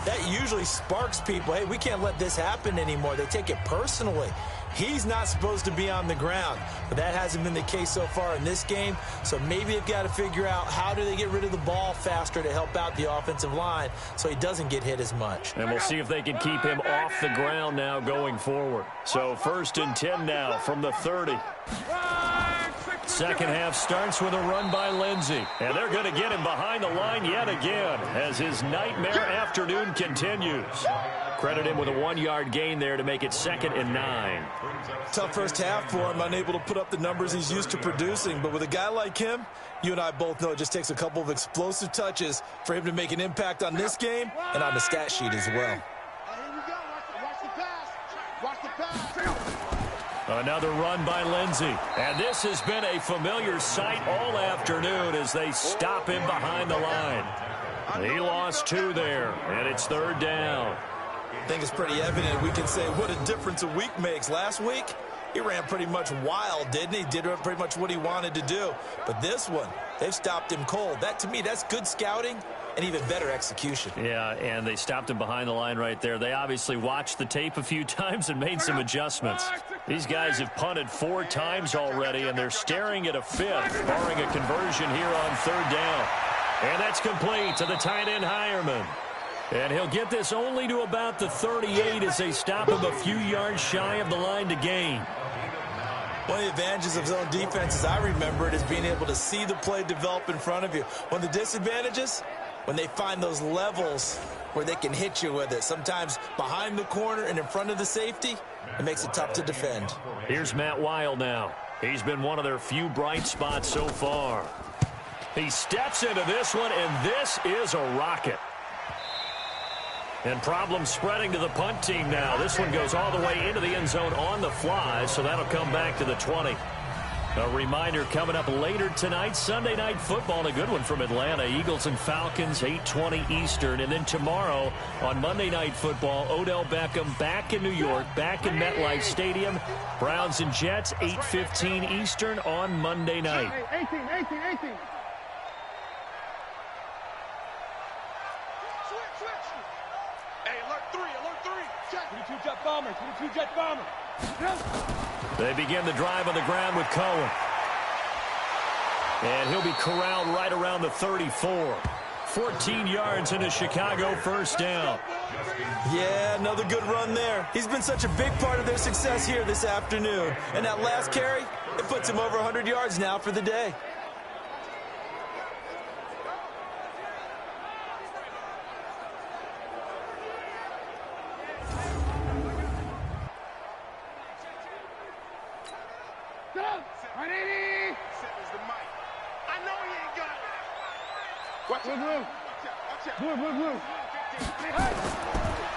that usually sparks people. Hey, we can't let this happen anymore. They take it personally. He's not supposed to be on the ground, but that hasn't been the case so far in this game. So maybe they've got to figure out how do they get rid of the ball faster to help out the offensive line so he doesn't get hit as much. And we'll see if they can keep him off the ground now going forward. So 1st and 10 now from the 30. Second half starts with a run by Lindsey. And they're going to get him behind the line yet again as his nightmare afternoon continues. Credit him with a 1-yard gain there to make it 2nd and 9. Tough first half for him, unable to put up the numbers he's used to producing. But with a guy like him, you and I both know it just takes a couple of explosive touches for him to make an impact on this game and on the stat sheet as well. Another run by Lindsey. And this has been a familiar sight all afternoon as they stop him behind the line. He lost 2 there, and it's 3rd down. I think it's pretty evident. We can say what a difference a week makes. Last week, he ran pretty much wild, didn't he? Did pretty much what he wanted to do. But this one, they've stopped him cold. That, to me, that's good scouting and even better execution. Yeah, and they stopped him behind the line right there. They obviously watched the tape a few times and made some adjustments. These guys have punted 4 times already, and they're staring at a 5th, barring a conversion here on 3rd down. And that's complete to the tight end, Hireman. And he'll get this only to about the 38 as they stop him a few yards shy of the line to gain. One of the advantages of zone defense, as I remember it, is being able to see the play develop in front of you. One of the disadvantages, when they find those levels where they can hit you with it. Sometimes behind the corner and in front of the safety, it makes it tough to defend. Here's Matt Weil now. He's been one of their few bright spots so far. He steps into this one, and this is a rocket. And problems spreading to the punt team now. This one goes all the way into the end zone on the fly, so that'll come back to the 20. A reminder coming up later tonight, Sunday Night Football, a good one from Atlanta. Eagles and Falcons, 8:20 Eastern. And then tomorrow on Monday Night Football, Odell Beckham back in New York, back in MetLife Stadium. Browns and Jets, 8:15 Eastern on Monday night. Hey, 18. Switch. Hey, alert three. Check. 22 jet bomber. They begin the drive on the ground with Cohen. And he'll be corralled right around the 34. 14 yards in a Chicago first down. Yeah, another good run there. He's been such a big part of their success here this afternoon. And that last carry, it puts him over 100 yards now for the day.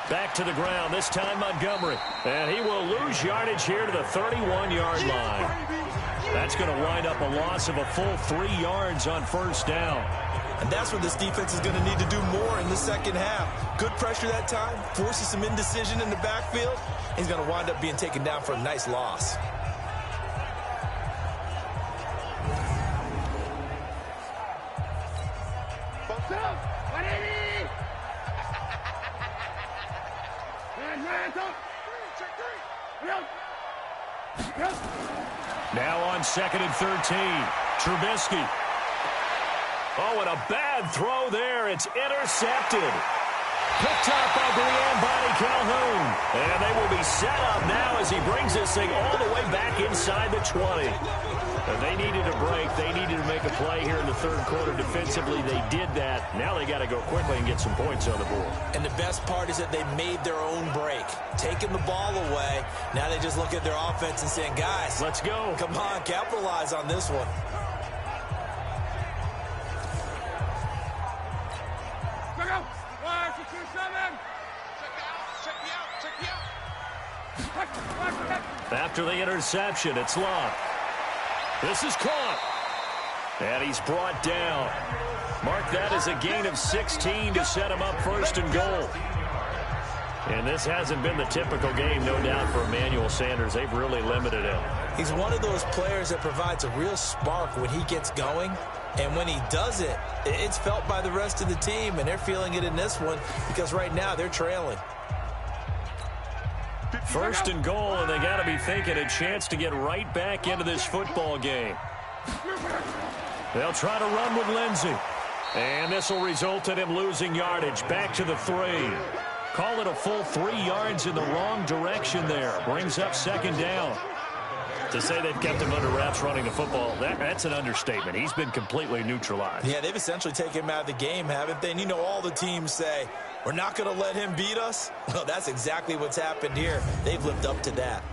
Back to the ground, this time Montgomery. And he will lose yardage here to the 31-yard line. That's going to wind up a loss of a full 3 yards on first down. And that's what this defense is going to need to do more in the second half. Good pressure that time, forces some indecision in the backfield. He's going to wind up being taken down for a nice loss. Now on 2nd and 13, Trubisky. Oh, and a bad throw there. It's intercepted. Picked up by Brian Calhoun. And they will be set up now as he brings this thing all the way back inside the 20. And they needed a break. They needed to make a play here in the third quarter defensively. They did that. Now they got to go quickly and get some points on the board. And the best part is that they made their own break. Taking the ball away. Now they just look at their offense and saying, guys, let's go. Come on, capitalize on this one. Check out. 1, 2, 7. Check me out. After the interception, it's Love. This is caught. And he's brought down. Mark that as a gain of 16 to set him up 1st and goal. And this hasn't been the typical game, no doubt, for Emmanuel Sanders. They've really limited him. He's one of those players that provides a real spark when he gets going. And when he does it, it's felt by the rest of the team. And they're feeling it in this one because right now they're trailing. 1st and goal, and they got to be thinking a chance to get right back into this football game. They'll try to run with Lindsey. And this will result in him losing yardage. Back to the 3. Call it a full 3 yards in the wrong direction there. Brings up 2nd down. To say they've kept him under wraps running the football, that's an understatement. He's been completely neutralized. Yeah, they've essentially taken him out of the game, haven't they? And you know all the teams say, we're not going to let him beat us. Well, that's exactly what's happened here. They've lived up to that.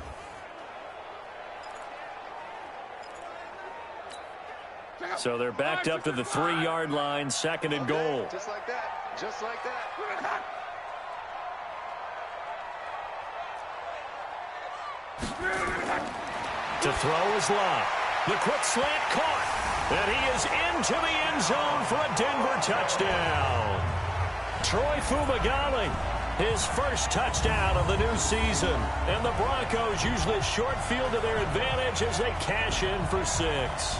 So they're backed up to the 3-yard line, 2nd and goal. Just like that. Just like that. To throw is Love. The quick slant caught. And he is into the end zone for a Denver touchdown. Troy Fumagalli, his first touchdown of the new season. And the Broncos use this short field to their advantage as they cash in for 6.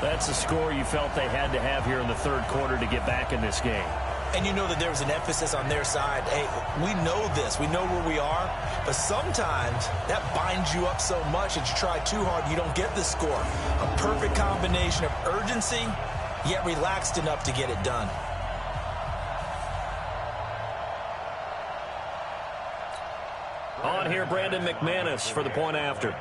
That's the score you felt they had to have here in the third quarter to get back in this game. And you know that there was an emphasis on their side. Hey, we know this. We know where we are. But sometimes that binds you up so much that you try too hard, you don't get the score. A perfect combination of urgency, yet relaxed enough to get it done. On here, Brandon McManus for the point after.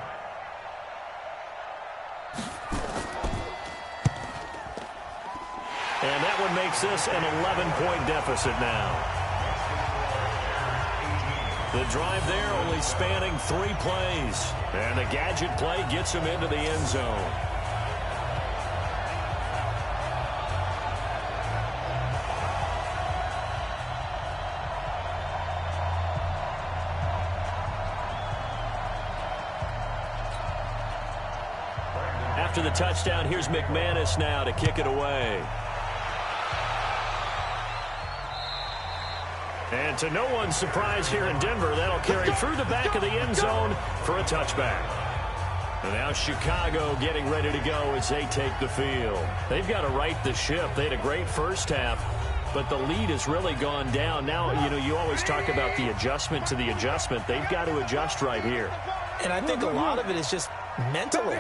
And that one makes this an 11-point deficit now. The drive there only spanning 3 plays. And the gadget play gets him into the end zone. After the touchdown, here's McManus now to kick it away. And to no one's surprise here in Denver, that'll carry through the back of the end zone for a touchback. And now Chicago getting ready to go as they take the field. They've got to right the ship. They had a great first half, but the lead has really gone down. Now, you always talk about the adjustment to the adjustment. They've got to adjust right here. And I think a lot of it is just mentally.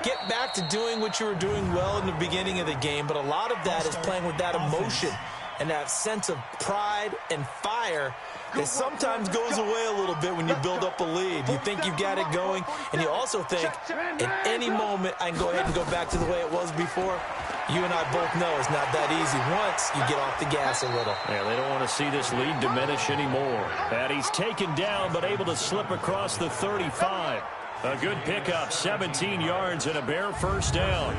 Get back to doing what you were doing well in the beginning of the game, but a lot of that is playing with that emotion and that sense of pride and fire that sometimes goes away a little bit when you build up a lead. You think you've got it going, and you also think at any moment I can go ahead and go back to the way it was before. You and I both know it's not that easy once you get off the gas a little. Yeah, they don't want to see this lead diminish anymore. And he's taken down but able to slip across the 35. A good pickup, 17 yards and a bare first down.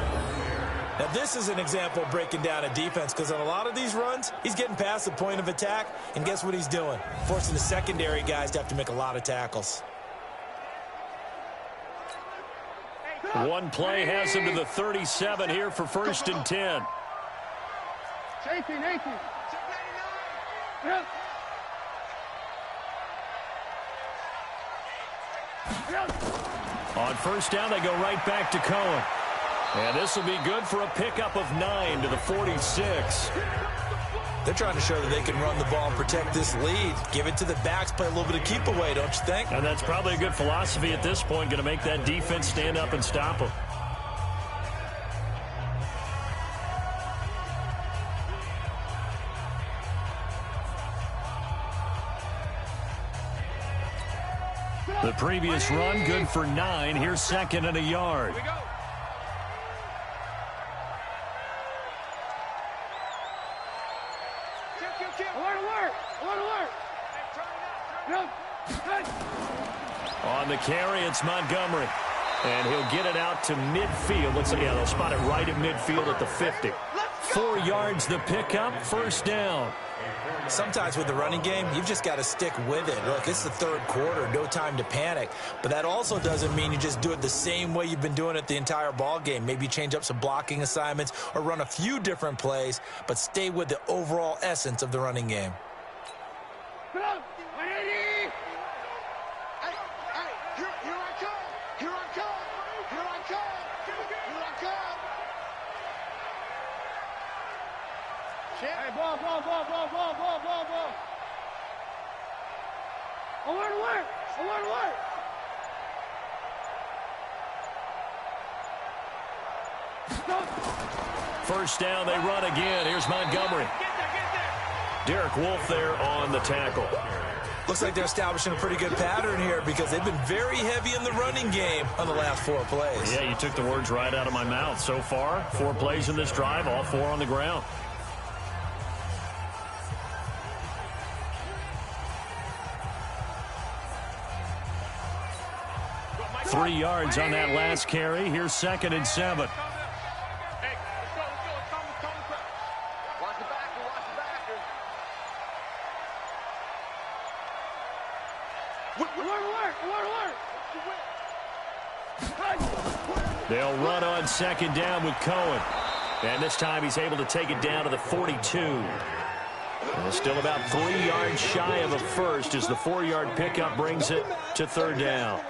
Now, this is an example of breaking down a defense, because on a lot of these runs, he's getting past the point of attack, and guess what he's doing? Forcing the secondary guys to have to make a lot of tackles. One play has him to the 37 here for 1st and 10. 18. Yep. On first down, they go right back to Cohen. And this will be good for a pickup of 9 to the 46. They're trying to show that they can run the ball and protect this lead. Give it to the backs, play a little bit of keep away, don't you think? And that's probably a good philosophy at this point, going to make that defense stand up and stop them. The previous run, good for 9. Here's 2nd and a yard. Here we go. On the carry, it's Montgomery. And he'll get it out to midfield. Looks like, they'll spot it right at midfield at the 50. 4 yards the pickup, first down. Sometimes with the running game, you've just got to stick with it. Look, it's the 3rd quarter, no time to panic. But that also doesn't mean you just do it the same way you've been doing it the entire ball game. Maybe change up some blocking assignments or run a few different plays, but stay with the overall essence of the running game. Hey, ball. I want to work. First down, they run again. Here's Montgomery. Derek Wolfe there on the tackle. Looks like they're establishing a pretty good pattern here, because they've been very heavy in the running game on the last 4 plays. Yeah, you took the words right out of my mouth. So far, 4 plays in this drive, all 4 on the ground. Three yards on that last carry. Here's 2nd and 7. Hey, let's go. Watch the backer. They'll run on 2nd down with Cohen. And this time he's able to take it down to the 42. And still about 3 yards shy of a first as the 4-yard pickup brings it to 3rd down.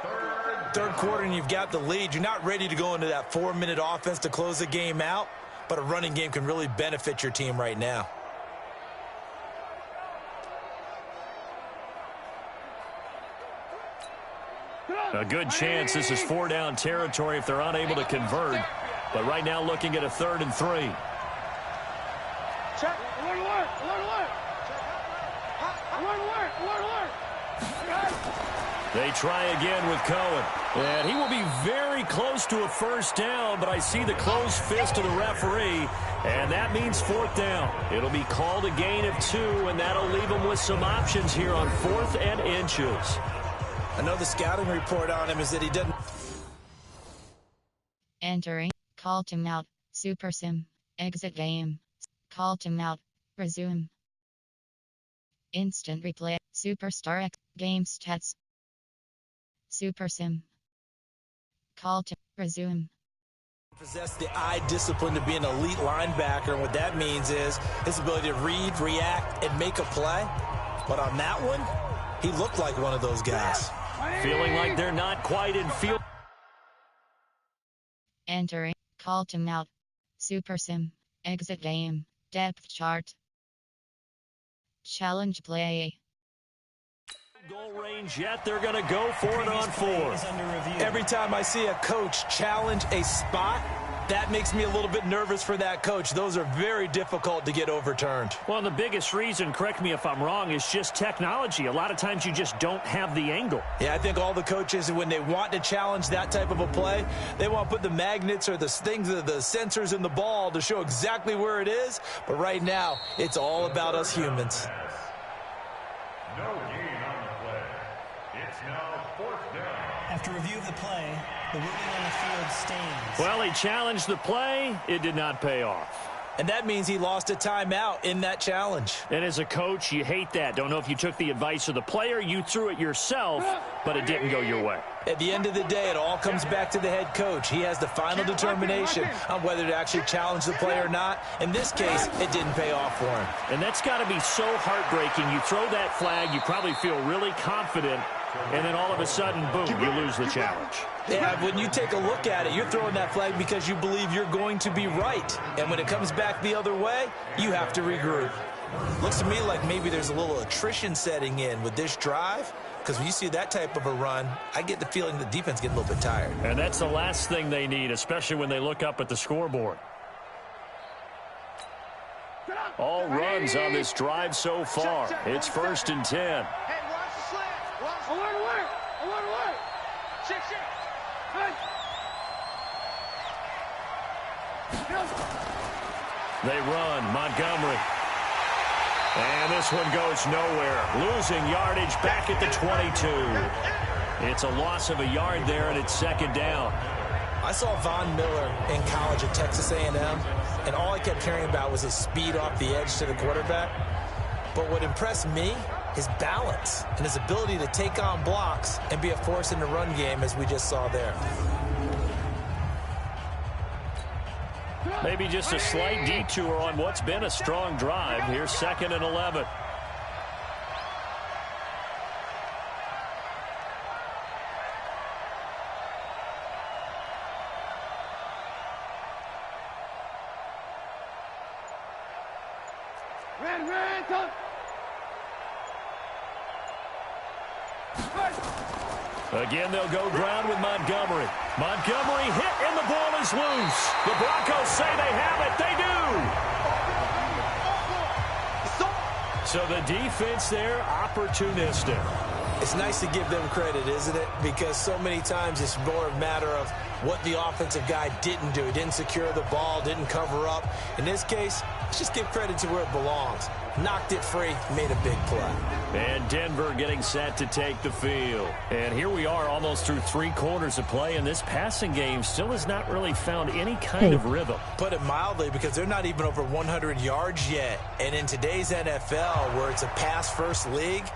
3rd quarter and you've got the lead. You're not ready to go into that 4-minute offense to close the game out, but a running game can really benefit your team right now. A good chance this is 4-down territory if they're unable to convert. But right now looking at a 3rd and 3. Check. I want to work. They try again with Cohen. And he will be very close to a first down, but I see the closed fist of the referee, and that means 4th down. It'll be called a gain of 2, and that'll leave them with some options here on 4th and inches. I know the scouting report on him is that he doesn't. Entering. Call timeout. Super sim. Exit game. Call timeout. Resume. Instant replay. Superstar X. Game stats. Super sim. Call to resume. Possess the eye discipline to be an elite linebacker, and what that means is his ability to read, react, and make a play. But on that one, he looked like one of those guys. Feeling like they're not quite in field. Entering. Call timeout. Super sim. Exit game. Depth chart. Challenge play. Goal range yet. They're going to go for it on 4. Every time I see a coach challenge a spot, that makes me a little bit nervous for that coach. Those are very difficult to get overturned. Well, the biggest reason, correct me if I'm wrong, is just technology. A lot of times you just don't have the angle. Yeah, I think all the coaches, when they want to challenge that type of a play, they want to put the magnets or the things, the sensors in the ball to show exactly where it is. But right now, it's all about us humans. No gain on the play. It's now 4th down. After review of the play, the ruling on the field stands. Well, he challenged the play. It did not pay off. And that means he lost a timeout in that challenge. And as a coach, you hate that. Don't know if you took the advice of the player, you threw it yourself, but it didn't go your way. At the end of the day, it all comes back to the head coach. He has the final determination on whether to actually challenge the play or not. In this case, it didn't pay off for him. And that's got to be so heartbreaking. You throw that flag, you probably feel really confident, and then all of a sudden, boom, you lose the challenge. Yeah, when you take a look at it, you're throwing that flag because you believe you're going to be right. And when it comes back the other way, you have to regroup. Looks to me like maybe there's a little attrition setting in with this drive, because when you see that type of a run, I get the feeling the defense getting a little bit tired. And that's the last thing they need, especially when they look up at the scoreboard. All runs on this drive so far. It's 1st and 10. Hey, watch the slant. Alert. Shit. Hey. They run. Montgomery. And this one goes nowhere. Losing yardage back at the 22. It's a loss of a yard there, and it's 2nd down. I saw Von Miller in college at Texas A&M, and all I kept hearing about was his speed off the edge to the quarterback. But what impressed me, his balance and his ability to take on blocks and be a force in the run game, as we just saw there. Maybe just a slight detour on what's been a strong drive. Here's 2nd and 11. Red, come. Again, they'll go ground with Montgomery. Montgomery hit, and the ball is loose. The Broncos say they have it. They do. So the defense there, opportunistic. It's nice to give them credit, isn't it? Because so many times it's more a matter of what the offensive guy didn't do. He didn't secure the ball, didn't cover up. In this case, let's just give credit to where it belongs. Knocked it free, made a big play. And Denver getting set to take the field. And here we are almost through 3 quarters of play, and this passing game still has not really found any kind of rhythm. Put it mildly, because they're not even over 100 yards yet. And in today's NFL, where it's a pass-first league,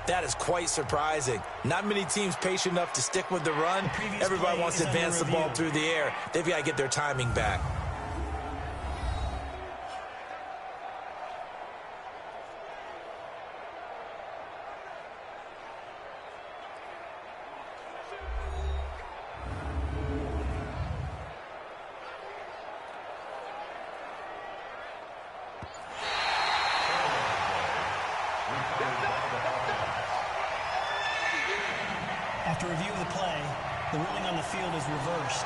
that is quite surprising. Not many teams patient enough to stick with the run. Everybody wants to advance the ball through the air. They've got to get their timing back. After review of the play, the ruling on the field is reversed.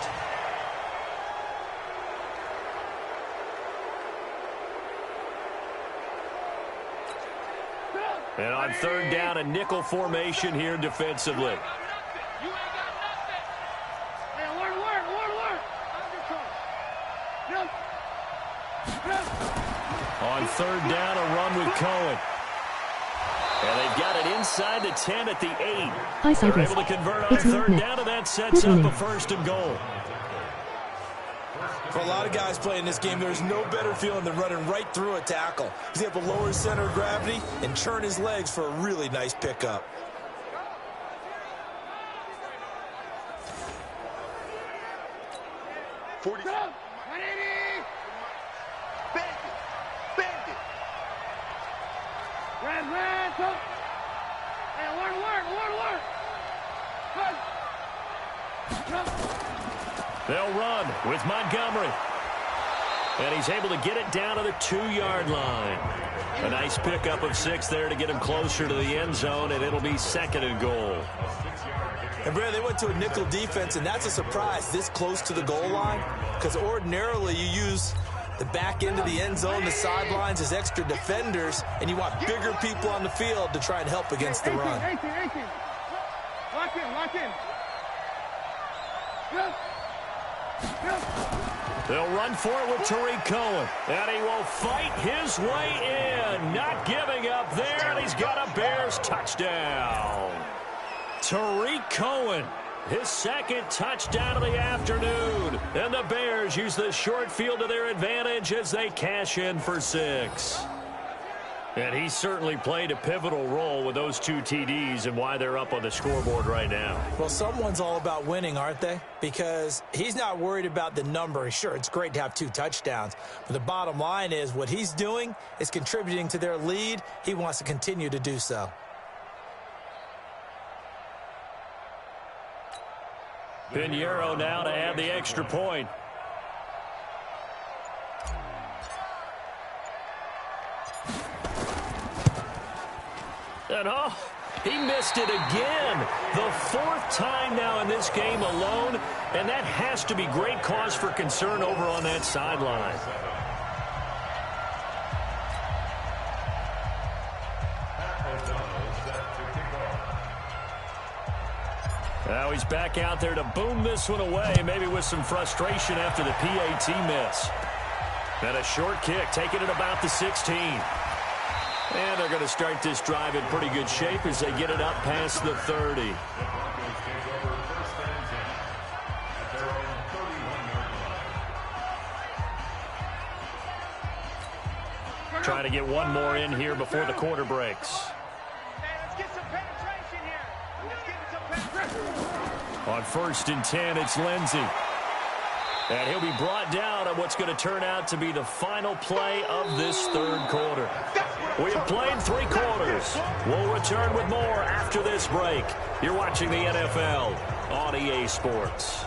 And on 3rd down, a nickel formation here defensively. You ain't got nothing. Hey, alert. On 3rd down, a run with Cohen. And they've got it inside the 10 at the 8. They're able to convert on 3rd down, and that sets up a 1st and goal. For a lot of guys playing this game, there's no better feeling than running right through a tackle. He's able to lower his center of gravity and churn his legs for a really nice pickup. 40. 180. Bend it. Bend it. Red, go. Hey, work. Good. They'll run with Montgomery. And he's able to get it down to the 2-yard line. A nice pickup of 6 there to get him closer to the end zone, and it'll be 2nd and goal. And, Brad, they went to a nickel defense, and that's a surprise this close to the goal line, because ordinarily you use the back end of the end zone, the sidelines as extra defenders, and you want bigger people on the field to try and help against the run. 18. Lock in. Yep. They'll run for it with Tariq Cohen. And he will fight his way in. Not giving up there, and he's got a Bears touchdown. Tariq Cohen, his 2nd touchdown of the afternoon. And the Bears use the short field to their advantage as they cash in for 6. And he certainly played a pivotal role with those 2 TDs and why they're up on the scoreboard right now. Well, someone's all about winning, aren't they? Because he's not worried about the number. Sure, it's great to have 2 touchdowns. But the bottom line is what he's doing is contributing to their lead. He wants to continue to do so. Pinheiro now to add the extra point. And he missed it again. The 4th time now in this game alone, and that has to be great cause for concern over on that sideline. Now he's back out there to boom this one away, maybe with some frustration after the PAT miss. And a short kick, taking it about the 16. And they're going to start this drive in pretty good shape as they get it up past the 30. Trying to get one more in here before the quarter breaks. Let's get some penetration here. Let's get some penetration. On 1st and 10, it's Lindsey. And he'll be brought down on what's going to turn out to be the final play of this 3rd quarter. We have played 3 quarters. We'll return with more after this break. You're watching the NFL on EA Sports.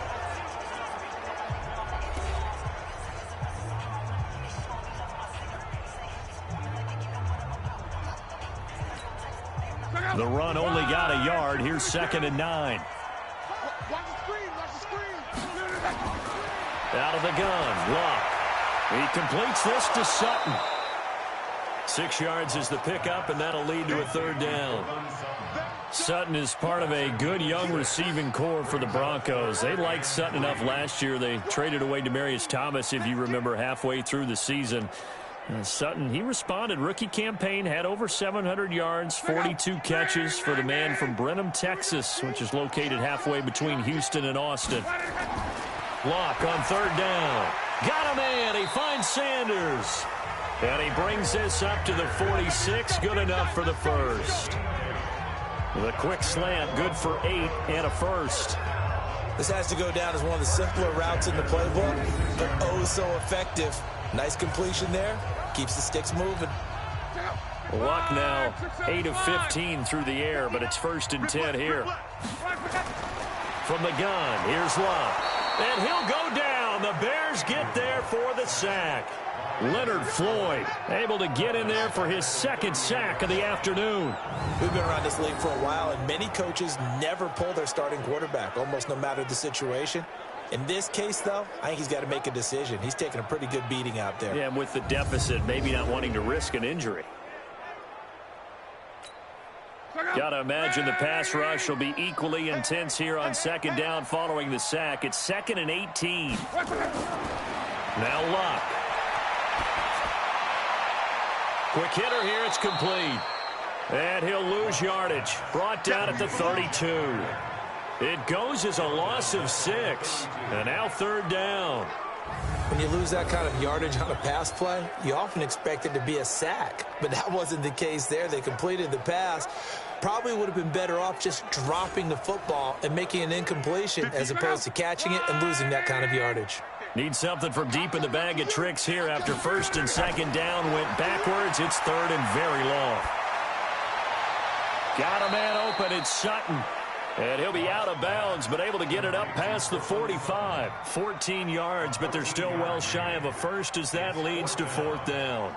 The run only got a yard. Here's 2nd and 9. Watch the screen. Out of the gun, Luck. He completes this to Sutton. 6 yards is the pickup, and that'll lead to a 3rd down. Sutton is part of a good young receiving core for the Broncos. They liked Sutton enough last year. They traded away Demaryius Thomas, if you remember, halfway through the season. Sutton, he responded. Rookie campaign, had over 700 yards, 42 catches for the man from Brenham, Texas, which is located halfway between Houston and Austin. Block on 3rd down. Got him in. He finds Sanders. And he brings this up to the 46. Good enough for the 1st. The quick slant, good for 8 and a 1st. This has to go down as one of the simpler routes in the playbook, but oh so effective. Nice completion there. Keeps the sticks moving. Luck now 8 of 15 through the air, but it's 1st and 10 here. From the gun, here's Luck. And he'll go down. The Bears get there for the sack. Leonard Floyd able to get in there for his 2nd sack of the afternoon. We've been around this league for a while, and many coaches never pull their starting quarterback, almost no matter the situation. In this case, though, I think he's got to make a decision. He's taking a pretty good beating out there. Yeah, and with the deficit, maybe not wanting to risk an injury. Got to imagine the pass rush will be equally intense here on 2nd down following the sack. It's 2nd and 18. Now Luck. Quick hitter here. It's complete. And he'll lose yardage. Brought down at the 32. It goes as a loss of 6. And now 3rd down. When you lose that kind of yardage on a pass play, you often expect it to be a sack. But that wasn't the case there. They completed the pass. Probably would have been better off just dropping the football and making an incompletion as opposed to catching it and losing that kind of yardage. Need something from deep in the bag of tricks here after first and second down went backwards. It's third and very long. Got a man open. It's Sutton. And he'll be out of bounds, but able to get it up past the 45. 14 yards, but they're still well shy of a first as that leads to fourth down.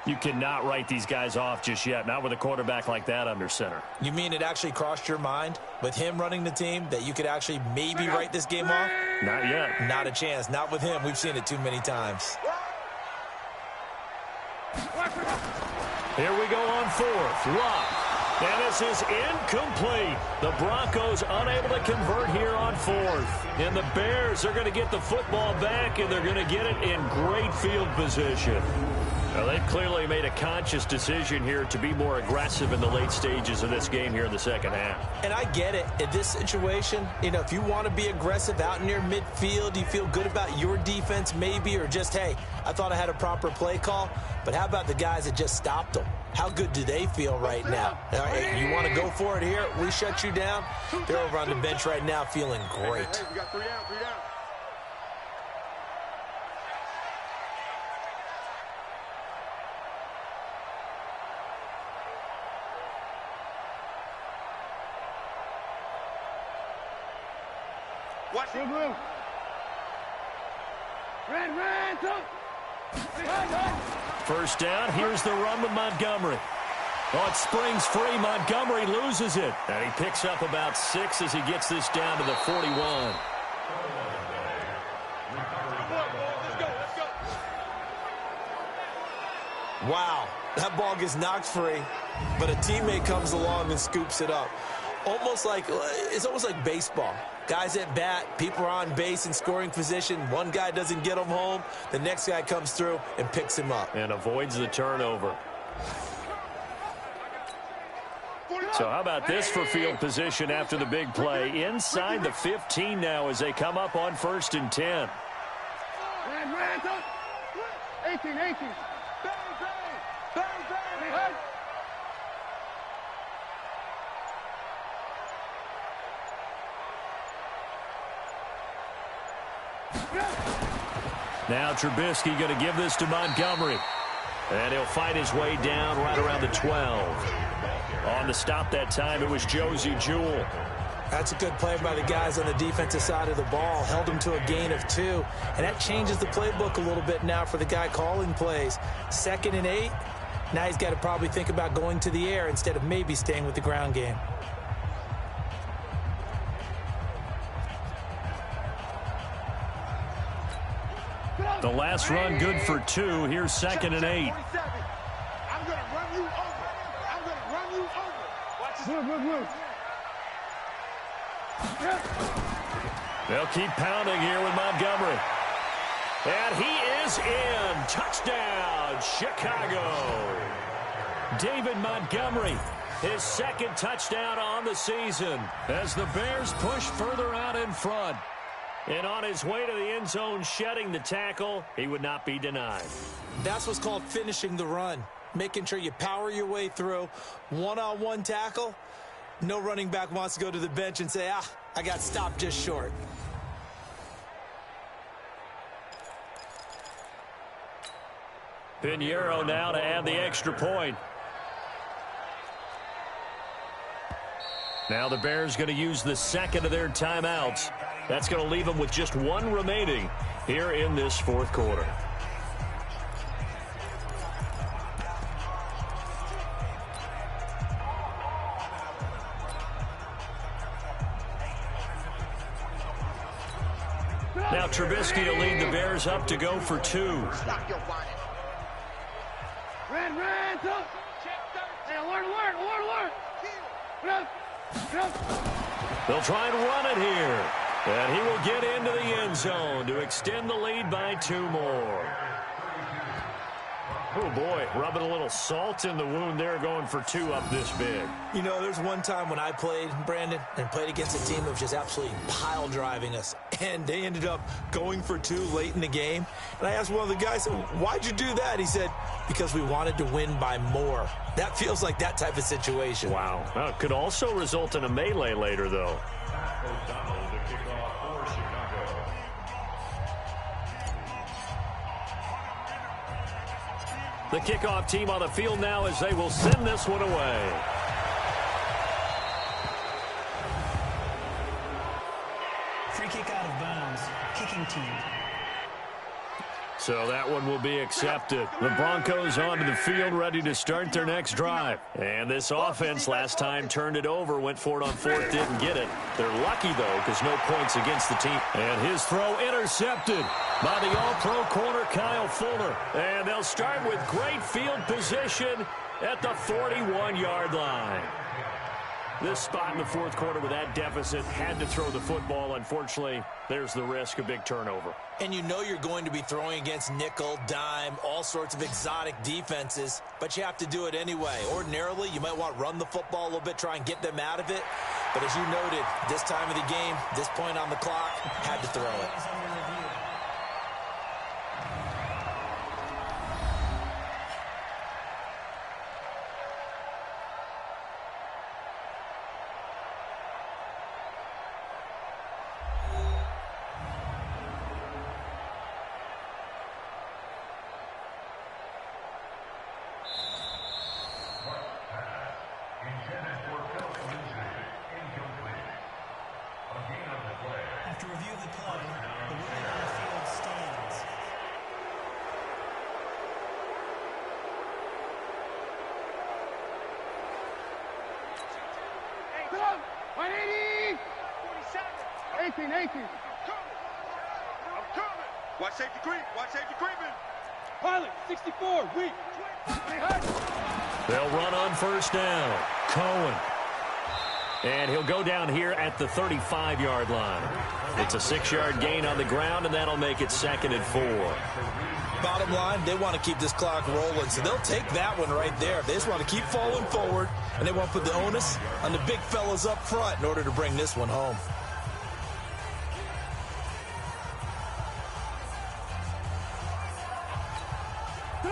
You cannot write these guys off just yet, not with a quarterback like that under center. You mean it actually crossed your mind with him running the team that you could actually maybe write this game off? Not yet. Not a chance. Not with him. We've seen it too many times. Here we go on fourth. Lock. And this is incomplete. The Broncos unable to convert here on fourth. And the Bears are going to get the football back, and they're going to get it in great field position. Now, they've clearly made a conscious decision here to be more aggressive in the late stages of this game here in the second half. And I get it. In this situation, if you want to be aggressive out near midfield, you feel good about your defense maybe, or just, hey, I thought I had a proper play call. But how about the guys that just stopped them? How good do they feel right now? All right, you want to go for it here? We shut you down. They're over on the bench right now feeling great. Hey, we got 3 down, 3 down. Watch it. Red, First down, here's the run with Montgomery. Oh, it springs free. Montgomery loses it. And he picks up about 6 as he gets this down to the 41. Let's go. Wow, that ball gets knocked free, but a teammate comes along and scoops it up. It's almost like baseball. Guys at bat, people are on base in scoring position. One guy doesn't get him home. The next guy comes through and picks him up. And avoids the turnover. So how about this for field position after the big play? Inside the 15 now as they come up on 1st and 10. 18. Now Trubisky going to give this to Montgomery. And he'll fight his way down right around the 12. On the stop that time, it was Josie Jewell. That's a good play by the guys on the defensive side of the ball. Held him to a gain of 2. And that changes the playbook a little bit now for the guy calling plays. 2nd and 8. Now he's got to probably think about going to the air instead of maybe staying with the ground game. The last run good for 2. Here's 2nd and 8. I'm going to run you over. Watch this. They'll keep pounding here with Montgomery. And he is in. Touchdown, Chicago. David Montgomery, his 2nd touchdown on the season as the Bears push further out in front. And on his way to the end zone, shedding the tackle, he would not be denied. That's what's called finishing the run. Making sure you power your way through. One-on-one tackle. No running back wants to go to the bench and say, I got stopped just short. Pinheiro now to add the extra point. Now the Bears going to use the 2nd of their timeouts. That's going to leave them with just 1 remaining here in this 4th quarter. Now Trubisky will lead the Bears up to go for 2. Red, hey, alert. They'll try and run it here. And he will get into the end zone to extend the lead by 2 more. Oh, boy, rubbing a little salt in the wound there, going for 2 up this big. There's one time when I played, Brandon, and played against a team that was just absolutely pile driving us. And they ended up going for 2 late in the game. And I asked one of the guys, why'd you do that? He said, because we wanted to win by more. That feels like that type of situation. Wow. Well, it could also result in a melee later, though. The kickoff team on the field now as they will send this one away. Free kick out of bounds. Kicking team. So that one will be accepted. The Broncos onto the field, ready to start their next drive. And this offense last time turned it over, went for it on fourth, didn't get it. They're lucky, though, because no points against the team. And his throw intercepted by the all-pro corner, Kyle Fuller. And they'll start with great field position at the 41-yard line. This spot in the fourth quarter with that deficit, had to throw the football. Unfortunately, there's the risk of big turnover. And you know you're going to be throwing against nickel, dime, all sorts of exotic defenses, but you have to do it anyway. Ordinarily, you might want to run the football a little bit, try and get them out of it. But as you noted, this time of the game, this point on the clock, had to throw it. After review of the play, the ruling on the field stands. Hey, come! 180! 47! 18. I'm coming! Watch safety creep! Watch safety creeping! Pilot, 64, weak! They'll run on first down. Cohen. And he'll go down here at the 35-yard line. It's a 6-yard gain on the ground, and that'll make it 2nd and 4. Bottom line, they want to keep this clock rolling, so they'll take that one right there. They just want to keep falling forward, and they want to put the onus on the big fellas up front in order to bring this one home.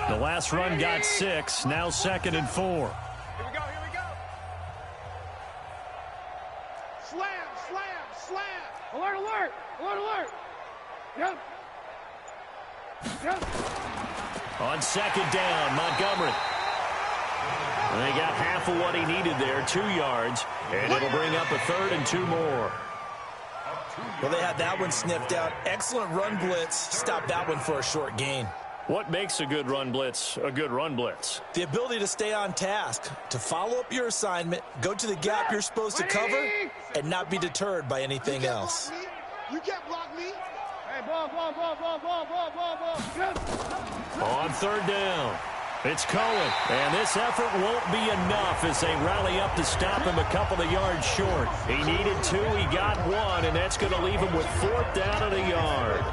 The last run got 6, now 2nd and 4. Here we go! Slam! Alert! Yep! On 2nd down, Montgomery. And they got half of what he needed there, 2 yards, and it'll bring up a 3rd and 2 more. Well, they had that one sniffed out. Excellent run blitz. Stop that one for a short gain. What makes a good run blitz a good run blitz? The ability to stay on task, to follow up your assignment, go to the gap you're supposed to cover, and not be deterred by anything else. You can't block me! Hey, ball! On 3rd down, it's Cohen. And this effort won't be enough as they rally up to stop him a couple of yards short. He needed 2, he got 1, and that's going to leave him with 4th down and a yard.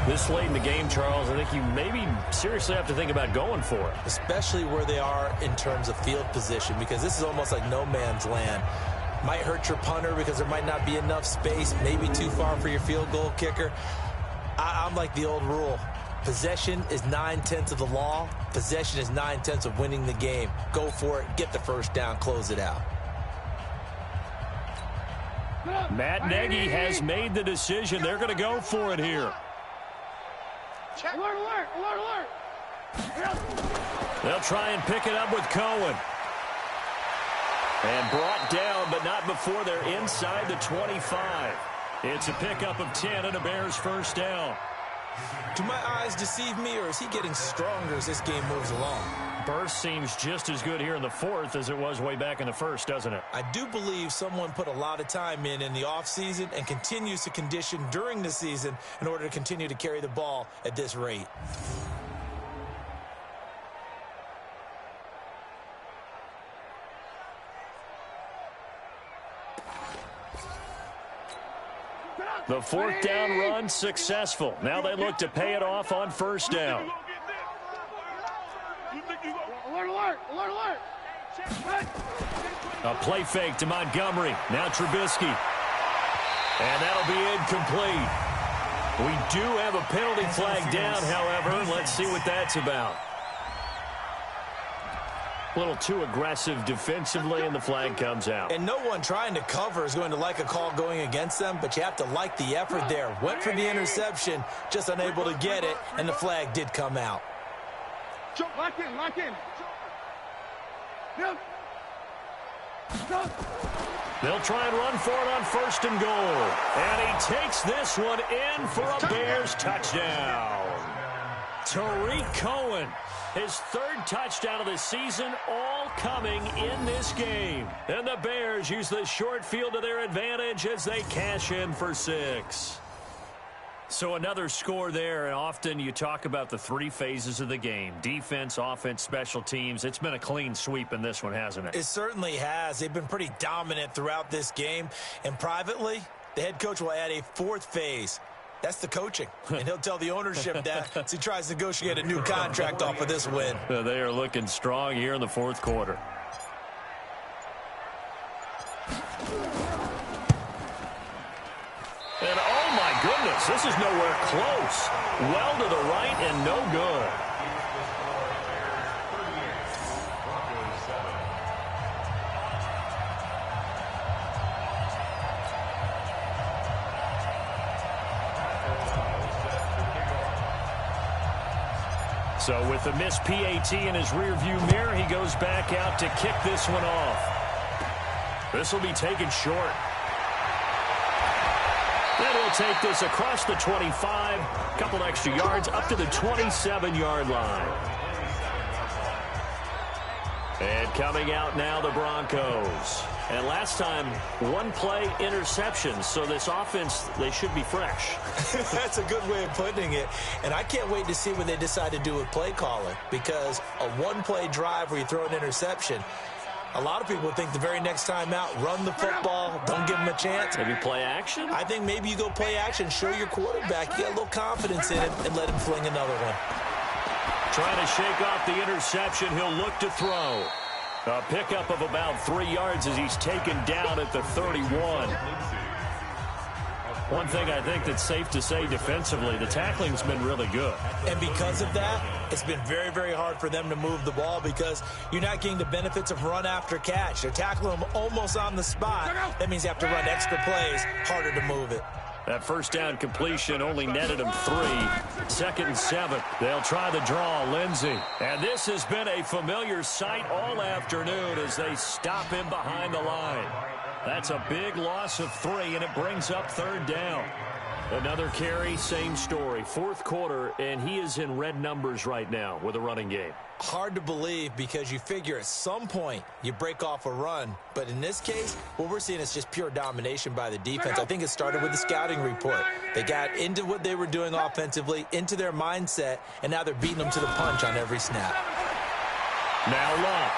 This late in the game, Charles, I think you maybe seriously have to think about going for it. Especially where they are in terms of field position, because this is almost like no man's land. Might hurt your punter because there might not be enough space, maybe too far for your field goal kicker. I'm like the old rule. Possession is 9/10 of the law. Possession is 9/10 of winning the game. Go for it, get the first down, close it out. Matt Nagy has made the decision. They're going to go for it here. Alert! They'll try and pick it up with Cohen. And brought down, but not before they're inside the 25. It's a pickup of 10 and a Bears first down. Do my eyes deceive me, or is he getting stronger as this game moves along? Burst seems just as good here in the 4th as it was way back in the 1st, doesn't it? I do believe someone put a lot of time in the offseason and continues to condition during the season in order to continue to carry the ball at this rate. The 4th down run successful. Now they look to pay it off on first down. Alert! A play fake to Montgomery. Now Trubisky. And that'll be incomplete. We do have a penalty flag down, however. Let's see what that's about. A little too aggressive defensively, and the flag comes out. And no one trying to cover is going to like a call going against them, but you have to like the effort there. Went for the interception, just unable to get it, and the flag did come out. Lock in, lock in. Yep. They'll try and run for it on 1st and goal. And he takes this one in for a Bears touchdown. Tariq Cohen, his 3rd touchdown of the season, all coming in this game. And the Bears use the short field to their advantage as they cash in for 6. So another score there, and often you talk about the 3 phases of the game. Defense, offense, special teams. It's been a clean sweep in this one, hasn't it? It certainly has. They've been pretty dominant throughout this game. And privately, the head coach will add a 4th phase. That's the coaching. And he'll tell the ownership that as he tries to negotiate a new contract off of this win. They are looking strong here in the 4th quarter. And oh my goodness, this is nowhere close. Well to the right and no good. So with the missed PAT in his rearview mirror, he goes back out to kick this one off. This will be taken short. And he'll take this across the 25, a couple extra yards, up to the 27-yard line. And coming out now, the Broncos. And last time, 1-play interception. So this offense, they should be fresh. That's a good way of putting it. And I can't wait to see what they decide to do with play calling. Because a 1-play drive where you throw an interception, a lot of people think the very next time out, run the football, don't give them a chance. Maybe play action? I think maybe you go play action, show your quarterback, you got a little confidence in him, and let him fling another one. Trying to shake off the interception, he'll look to throw. A pickup of about 3 yards as he's taken down at the 31. One thing I think that's safe to say defensively, the tackling's been really good. And because of that, it's been very, very hard for them to move the ball because you're not getting the benefits of run after catch. They're tackling them almost on the spot. That means you have to run extra plays, harder to move it. That 1st down completion only netted him 3. 2nd and 7. They'll try the draw, Lindsey. And this has been a familiar sight all afternoon as they stop him behind the line. That's a big loss of 3, and it brings up 3rd down. Another carry, same story. 4th quarter, and he is in red numbers right now with a running game. Hard to believe because you figure at some point you break off a run. But in this case, what we're seeing is just pure domination by the defense. I think it started with the scouting report. They got into what they were doing offensively, into their mindset, and now they're beating them to the punch on every snap. Now Locke.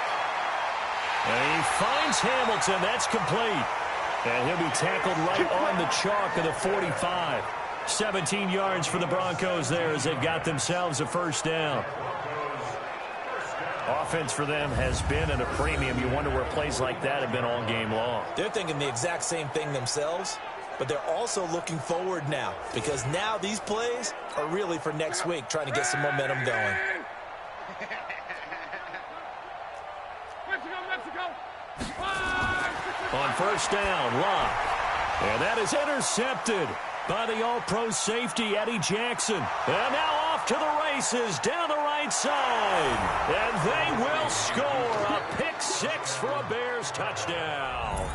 And he finds Hamilton. That's complete. And he'll be tackled right on the chalk of the 45. 17 yards for the Broncos there as they've got themselves a 1st down. Offense for them has been at a premium. You wonder where plays like that have been all game long. They're thinking the exact same thing themselves, but they're also looking forward now because now these plays are really for next week, trying to get some momentum going. On 1st down, Locke. And that is intercepted by the all-pro safety, Eddie Jackson. And now off to the races down the right side. And they will score a pick 6 for a Bears touchdown.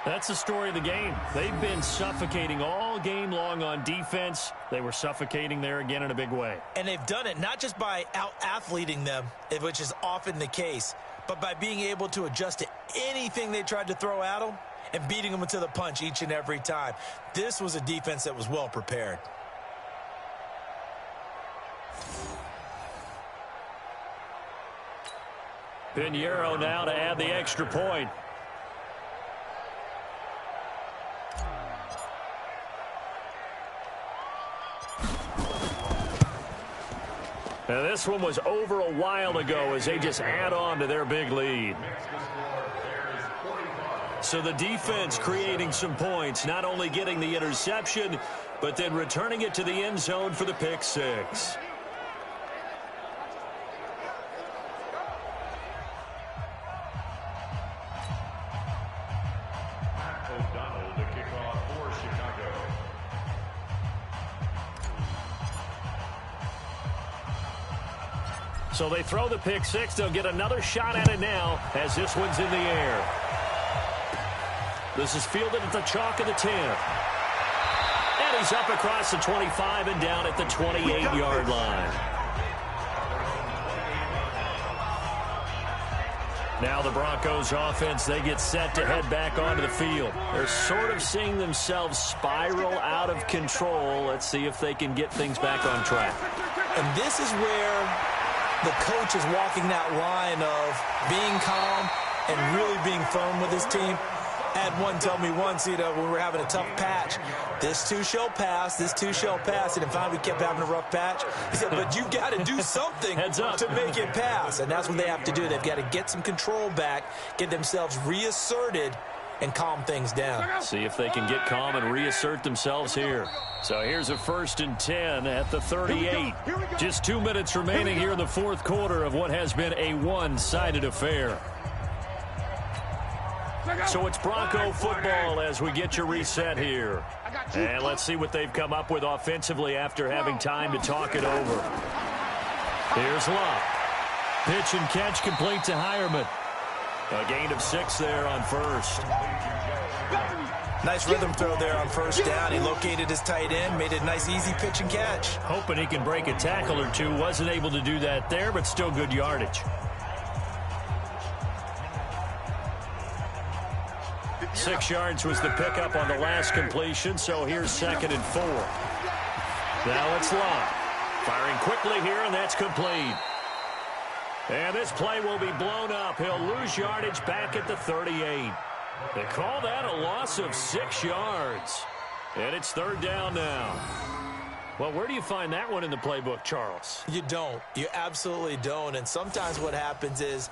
That's the story of the game. They've been suffocating all game long on defense. They were suffocating there again in a big way. And they've done it not just by out-athleting them, which is often the case, but by being able to adjust to anything they tried to throw at them and beating them to the punch each and every time. This was a defense that was well prepared. Pinheiro now to add the extra point. Now this one was over a while ago as they just add on to their big lead. So the defense creating some points, not only getting the interception, but then returning it to the end zone for the pick 6. So they throw the pick six. They'll get another shot at it now as this one's in the air. This is fielded at the chalk of the 10. And he's up across the 25 and down at the 28-yard line. Now the Broncos offense, they get set to head back onto the field. They're sort of seeing themselves spiral out of control. Let's see if they can get things back on track. And this is where the coach is walking that line of being calm and really being firm with his team. I had one tell me once, when we were having a tough patch, this too shall pass, this too shall pass. And finally we kept having a rough patch. He said, but you've got to do something to make it pass. And that's what they have to do. They've got to get some control back, get themselves reasserted, and calm things down. See if they can get calm and reassert themselves here. So here's a 1st and 10 at the 38. Just 2 minutes remaining here in the fourth quarter of what has been a one-sided affair. So it's Bronco football as we get you reset here. And let's see what they've come up with offensively after having time to talk it over. Here's Love. Pitch and catch complete to Hireman. A gain of 6 there on first. Nice rhythm throw there on first down. He located his tight end, made a nice easy pitch and catch. Hoping he can break a tackle or two. Wasn't able to do that there, but still good yardage. 6 yards was the pickup on the last completion, so here's 2nd and 4. Now it's Love. Firing quickly here, and that's complete. And this play will be blown up. He'll lose yardage back at the 38. They call that a loss of 6 yards. And it's 3rd down now. Well, where do you find that one in the playbook, Charles? You don't. You absolutely don't. And sometimes what happens is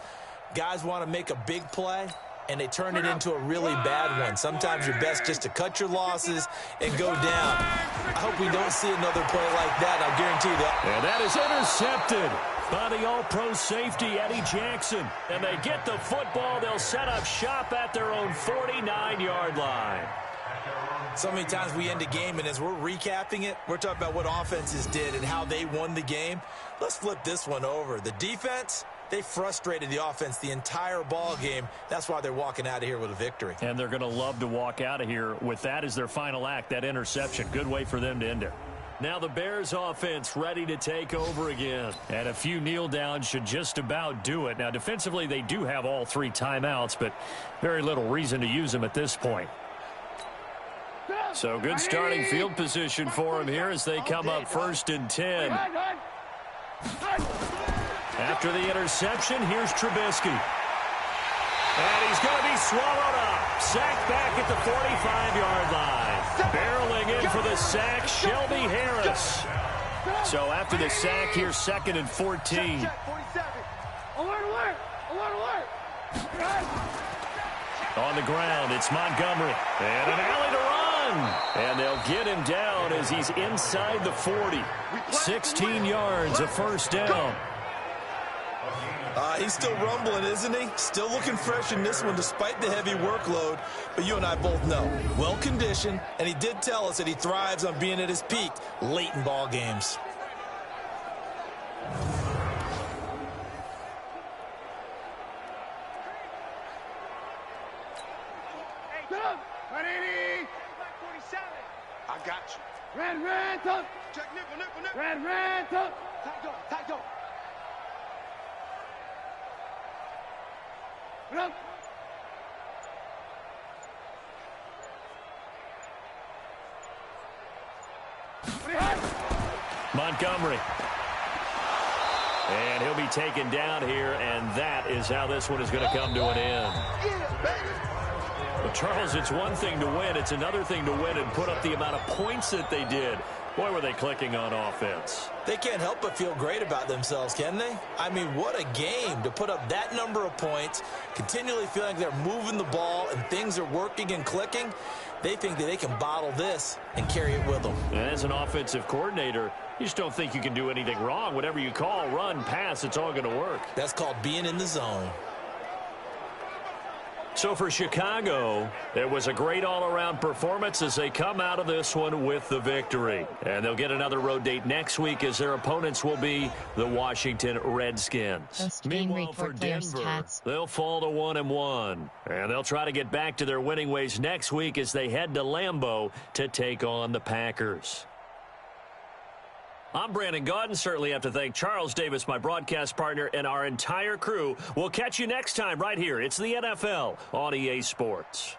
guys want to make a big play, and they turn it into a really bad one. Sometimes you're best just to cut your losses and go down. I hope we don't see another play like that. I'll guarantee you that. And that is intercepted by the all-pro safety, Eddie Jackson. And they get the football. They'll set up shop at their own 49-yard line. So many times we end a game, and as we're recapping it, we're talking about what offenses did and how they won the game. Let's flip this one over. The defense, they frustrated the offense the entire ball game. That's why they're walking out of here with a victory. And they're going to love to walk out of here with that as their final act, that interception. Good way for them to end it. Now the Bears offense ready to take over again. And a few kneel downs should just about do it. Now defensively they do have all 3 timeouts, but very little reason to use them at this point. So good starting field position for them here as they come up 1st and 10. After the interception, here's Trubisky. And he's going to be swallowed up. Sacked back at the 45-yard line. Barreling in for the sack, Shelby Harris. So after the sack, here's 2nd and 14. On the ground, it's Montgomery. And an alley to run. And they'll get him down as he's inside the 40. 16 yards, a 1st down. He's still rumbling, isn't he? Still looking fresh in this one despite the heavy workload. But you and I both know, well-conditioned, and he did tell us that he thrives on being at his peak late in ball games. I got you. Red, tuck. Check nipple. Red, tuck. Tight go. Up. Montgomery. And he'll be taken down here, and that is how this one is going to come to an end. Well, Charles, it's one thing to win. It's another thing to win and put up the amount of points that they did. Boy, were they clicking on offense. They can't help but feel great about themselves, can they? I mean, what a game to put up that number of points, continually feeling like they're moving the ball and things are working and clicking. They think that they can bottle this and carry it with them. And as an offensive coordinator, you just don't think you can do anything wrong. Whatever you call, run, pass, it's all going to work. That's called being in the zone. So for Chicago, it was a great all-around performance as they come out of this one with the victory. And they'll get another road date next week as their opponents will be the Washington Redskins. Meanwhile, for Denver, they'll fall to 1-1. And they'll try to get back to their winning ways next week as they head to Lambeau to take on the Packers. I'm Brandon Gaudin. Certainly have to thank Charles Davis, my broadcast partner, and our entire crew. We'll catch you next time right here. It's the NFL on EA Sports.